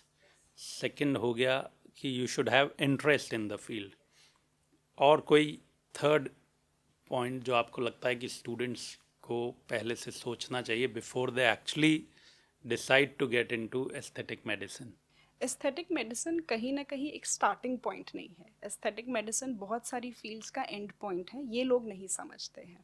सेकंड हो गया कि you should have interest in the field, और कोई थर्ड पॉइंट जो आपको लगता है कि स्टूडेंट्स को पहले से सोचना चाहिए before they actually decide to get into aesthetic medicine? Aesthetic medicine कहीं ना कहीं एक स्टार्टिंग पॉइंट नहीं है, एस्थेटिक मेडिसिन बहुत सारी फील्ड्स का एंड पॉइंट है। ये लोग नहीं समझते हैं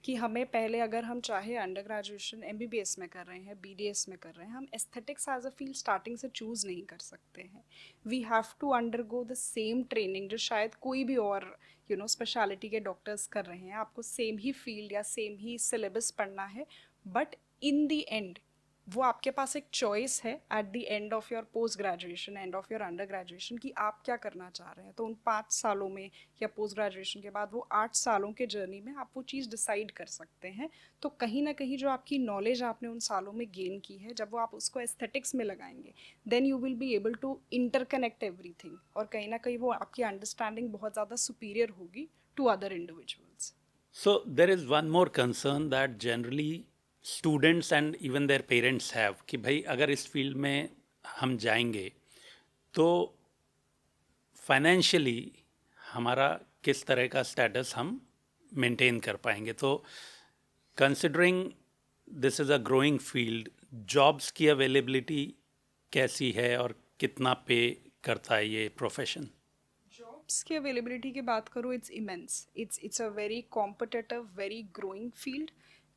कि हमें पहले, अगर हम चाहे अंडर ग्रेजुएशन एमबीबीएस में कर रहे हैं, बीडीएस में कर रहे हैं, हम aesthetics as a field starting से चूज़ नहीं कर सकते हैं। We have to undergo the same training जो शायद कोई भी और स्पेशलिटी के डॉक्टर्स कर रहे हैं। आपको सेम ही फील्ड या सेम ही सिलेबस पढ़ना है, बट इन द एंड वो आपके पास एक चॉइस है at the end of your post graduation, end of your under graduation, कि आप क्या करना चाह रहे हैं। तो उन 5 सालों में या पोस्ट ग्रेजुएशन के बाद वो 8 सालों के जर्नी में आप वो चीज़ डिसाइड कर सकते हैं। तो कहीं ना कहीं जो आपकी नॉलेज आपने उन सालों में गेन की है, जब वो आप उसको एस्थेटिक्स में लगाएंगे, then you will be able to interconnect everything, और कहीं ना कहीं वो आपकी अंडरस्टैंडिंग बहुत ज़्यादा सुपीरियर होगी to other individuals. So there is one more concern that generally students and even their parents have कि भाई अगर इस फील्ड में हम जाएंगे तो फाइनेंशियली हमारा किस तरह का स्टेटस हम मेंटेन कर पाएंगे। तो considering this is a growing field, jobs की अवेलेबिलिटी कैसी है और कितना पे करता है ये प्रोफेशन? जॉब्स की अवेलेबिलिटी की बात करूँ, it's immense, it's a very competitive, very growing field.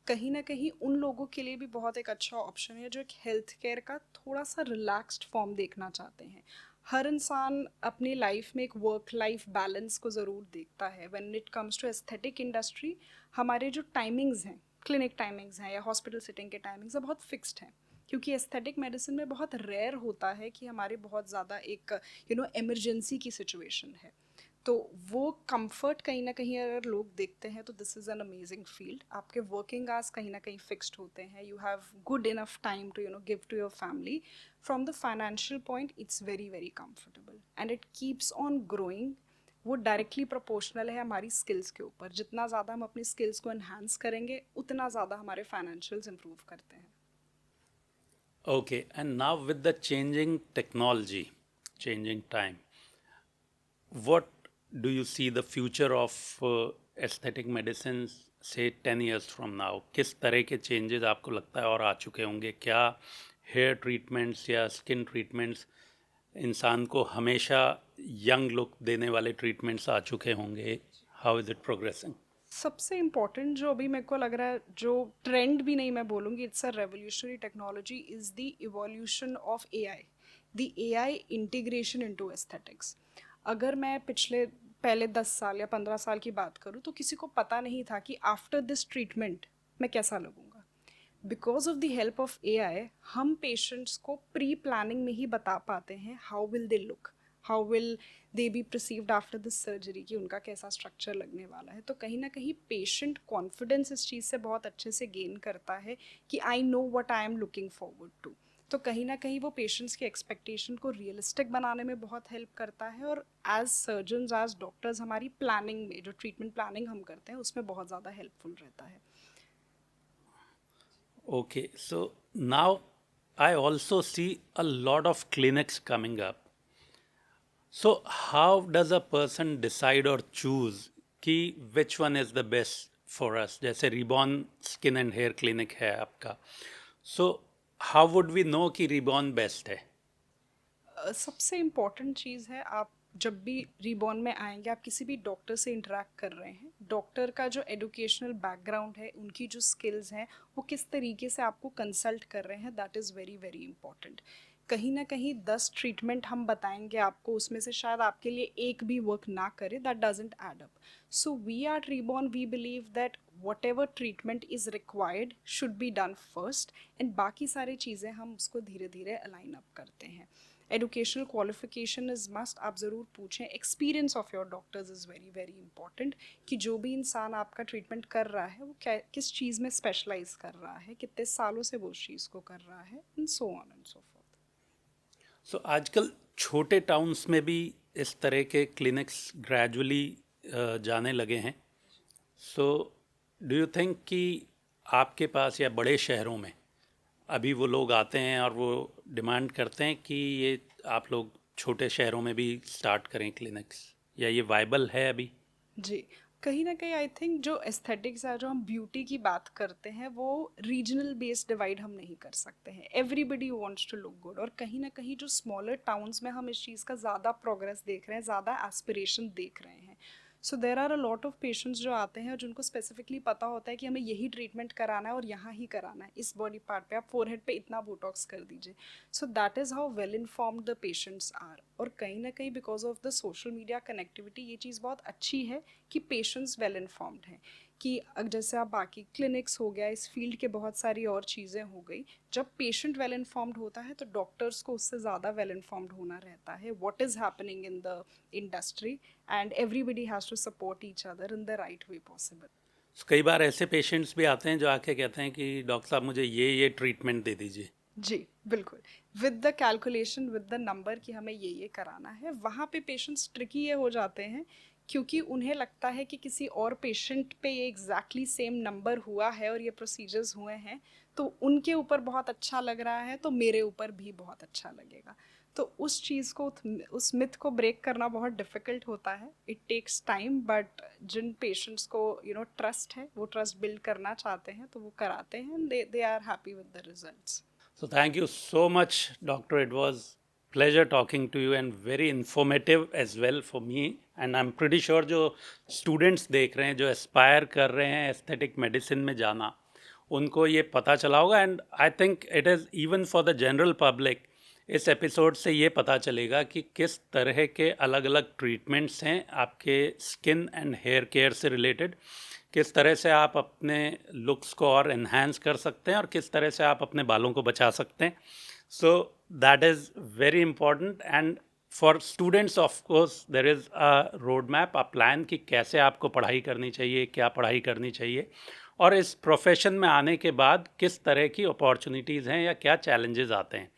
कहीं ना कहीं उन लोगों के लिए भी बहुत एक अच्छा ऑप्शन है जो एक हेल्थ केयर का थोड़ा सा रिलैक्स्ड फॉर्म देखना चाहते हैं। हर इंसान अपनी लाइफ में एक वर्क लाइफ बैलेंस को ज़रूर देखता है. When it comes to aesthetic industry, हमारे जो टाइमिंग्स हैं, क्लिनिक टाइमिंग्स हैं या हॉस्पिटल सिटिंग के टाइमिंग्स हैं, बहुत फिक्स्ड हैं. क्योंकि एस्थेटिक मेडिसिन में बहुत रेयर होता है कि हमारे बहुत ज़्यादा एक इमरजेंसी की सिचुएशन है. तो वो कंफर्ट कहीं ना कहीं अगर लोग देखते हैं तो this is an amazing field. आपके वर्किंग आवर्स कहीं ना कहीं फिक्स्ड होते हैं. You have good enough time to give to your family. From the financial point it's very very comfortable and it keeps on growing. वो डायरेक्टली प्रोपोर्शनल है हमारी स्किल्स के ऊपर. जितना ज़्यादा हम अपनी स्किल्स को एनहांस करेंगे उतना ज़्यादा हमारे फाइनेंशियल्स इंप्रूव करते हैं. Okay, and now with the changing technology, changing time, what do you see the future of aesthetic medicines say 10 years from now? किस तरह के changes आपको लगता है और आ चुके होंगे? क्या हेयर ट्रीटमेंट्स या स्किन ट्रीटमेंट्स इंसान को हमेशा यंग लुक देने वाले ट्रीटमेंट्स आ चुके होंगे? How is it progressing? सबसे इम्पॉर्टेंट जो अभी मेरे को लग रहा है, जो ट्रेंड भी नहीं मैं बोलूँगी, it's a revolutionary technology, is the evolution of AI, the AI integration into aesthetics. अगर मैं पहले 10 साल या 15 साल की बात करूँ तो किसी को पता नहीं था कि आफ्टर दिस ट्रीटमेंट मैं कैसा लगूंगा. Because of the help of AI हम पेशेंट्स को प्री प्लानिंग में ही बता पाते हैं how will they look, how will they be perceived after this surgery, कि उनका कैसा स्ट्रक्चर लगने वाला है. तो कहीं ना कहीं पेशेंट कॉन्फिडेंस इस चीज़ से बहुत अच्छे से गेन करता है कि I know what I am looking forward to. तो कहीं ना कहीं वो पेशेंट्स की एक्सपेक्टेशन को रियलिस्टिक बनाने में बहुत हेल्प करता है. और एज सर्जन्स, एज डॉक्टर्स, हमारी प्लानिंग में, जो ट्रीटमेंट प्लानिंग हम करते हैं, उसमें बहुत ज़्यादा हेल्पफुल रहता है. Okay, so now I also see a lot of clinics coming up. So how does a person decide or choose कि which one is the best for us? जैसे Reborn skin and hair clinic है आपका, so how would we know कि रिबॉन बेस्ट है? सबसे इम्पॉर्टेंट चीज़ है, आप जब भी रीबॉर्न में आएंगे, आप किसी भी डॉक्टर से इंटरेक्ट कर रहे हैं, डॉक्टर का जो एजुकेशनल बैकग्राउंड है, उनकी जो स्किल्स हैं, वो किस तरीके से आपको कंसल्ट कर रहे हैं, that is very very important. कहीं ना कहीं 10 ट्रीटमेंट हम बताएंगे आपको, उसमें से शायद आपके लिए एक भी वर्क ना करे, that doesn't add up. So we are Reborn, we believe that whatever treatment is required should be done first, and बाकी सारी चीज़ें हम उसको धीरे धीरे अलाइन अप करते हैं. Educational qualification is must. आप ज़रूर पूछें. Experience of your doctors is very very important, कि जो भी इंसान आपका ट्रीटमेंट कर रहा है वो किस चीज़ में स्पेशलाइज कर रहा है, कितने सालों से वो उस चीज़ को कर रहा है, and so on and so forth. So आजकल छोटे टाउन्स में भी इस तरह के क्लिनिक्स ग्रेजुअली जाने लगे हैं. सो डू यू थिंक कि आपके पास या बड़े शहरों में अभी वो लोग आते हैं और वो डिमांड करते हैं कि ये आप लोग छोटे शहरों में भी स्टार्ट करें क्लिनिक्स, या ये वाइबल है अभी? जी, कहीं ना कहीं आई थिंक जो एस्थेटिक्स है, जो हम ब्यूटी की बात करते हैं, वो रीजनल बेस्ड डिवाइड हम नहीं कर सकते हैं. Everybody wants to look good, और कहीं ना कहीं जो स्मॉलर टाउन्स में हम इस चीज़ का ज़्यादा प्रोग्रेस देख रहे हैं, ज़्यादा एस्पिरेशन देख रहे हैं. So there are a lot of patients जो आते हैं, जिनको स्पेसिफिकली पता होता है कि हमें यही ट्रीटमेंट कराना है और यहाँ ही कराना है, इस बॉडी पार्ट पे आप फोरहेड पे इतना बोटॉक्स कर दीजिए. So that is how well informed the patients are. और कहीं ना कहीं because of the social media connectivity, ये चीज़ बहुत अच्छी है कि पेशेंट्स वेल इन्फॉर्म्ड हैं. कि जैसे आप बाकी क्लिनिक्स हो गया, इस फील्ड के बहुत सारी और चीज़ें हो गई, जब पेशेंट वेल इन्फॉर्म्ड होता है तो डॉक्टर्स को उससे ज़्यादा वेल इन्फॉर्म्ड होना रहता है what is happening in the industry, and everybody has to support each other in the right way possible. कई बार ऐसे पेशेंट्स भी आते हैं जो आके कहते हैं कि डॉक्टर साहब मुझे ये ट्रीटमेंट दे दीजिए. जी बिल्कुल, with the calculation, with the number कि हमें ये कराना है. वहाँ पे पेशेंट्स ट्रिकी ये हो जाते हैं, क्योंकि उन्हें लगता है कि किसी और पेशेंट पे ये एग्जैक्टली सेम नंबर हुआ है और ये प्रोसीजर्स हुए हैं, तो उनके ऊपर बहुत अच्छा लग रहा है, तो मेरे ऊपर भी बहुत अच्छा लगेगा. तो उस चीज़ को, उस मिथ को ब्रेक करना बहुत डिफ़िकल्ट होता है. इट टेक्स टाइम, बट जिन पेशेंट्स को ट्रस्ट है, वो ट्रस्ट बिल्ड करना चाहते हैं, तो वो कराते हैं, and they are happy with the results. So thank you so much, Doctor. It was pleasure talking to you and very informative as well for me. And I'm pretty sure जो students देख रहे हैं, जो aspire कर रहे हैं aesthetic medicine में जाना, उनको ये पता चला होगा. And I think it is even for the general public, इस एपिसोड से ये पता चलेगा कि किस तरह के अलग अलग ट्रीटमेंट्स हैं आपके स्किन एंड हेयर केयर से रिलेटेड, किस तरह से आप अपने लुक्स को और इन्हांस कर सकते हैं और किस तरह से आप अपने बालों को बचा सकते हैं. So that is very important. And for students of course there is a road map, a plan कि कैसे आपको पढ़ाई करनी चाहिए, क्या पढ़ाई करनी चाहिए, और इस प्रोफेशन में आने के बाद किस तरह की अपॉर्चुनिटीज़ हैं या क्या चैलेंजेस आते हैं.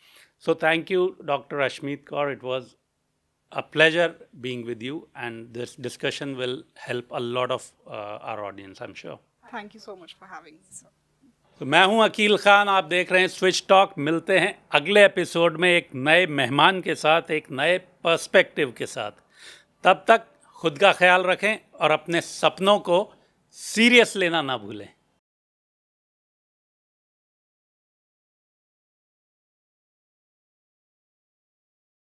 So thank you, Dr. Ashmeet Kaur. It was a pleasure being with you, and this discussion will help a lot of our audience, I'm sure. Thank you so much for having me, sir. तो मैं हूं अकील खान, आप देख रहे हैं स्विच टॉक. मिलते हैं अगले एपिसोड में एक नए मेहमान के साथ, एक नए पर्सपेक्टिव के साथ. तब तक खुद का ख्याल रखें और अपने सपनों को सीरियस लेना ना भूलें.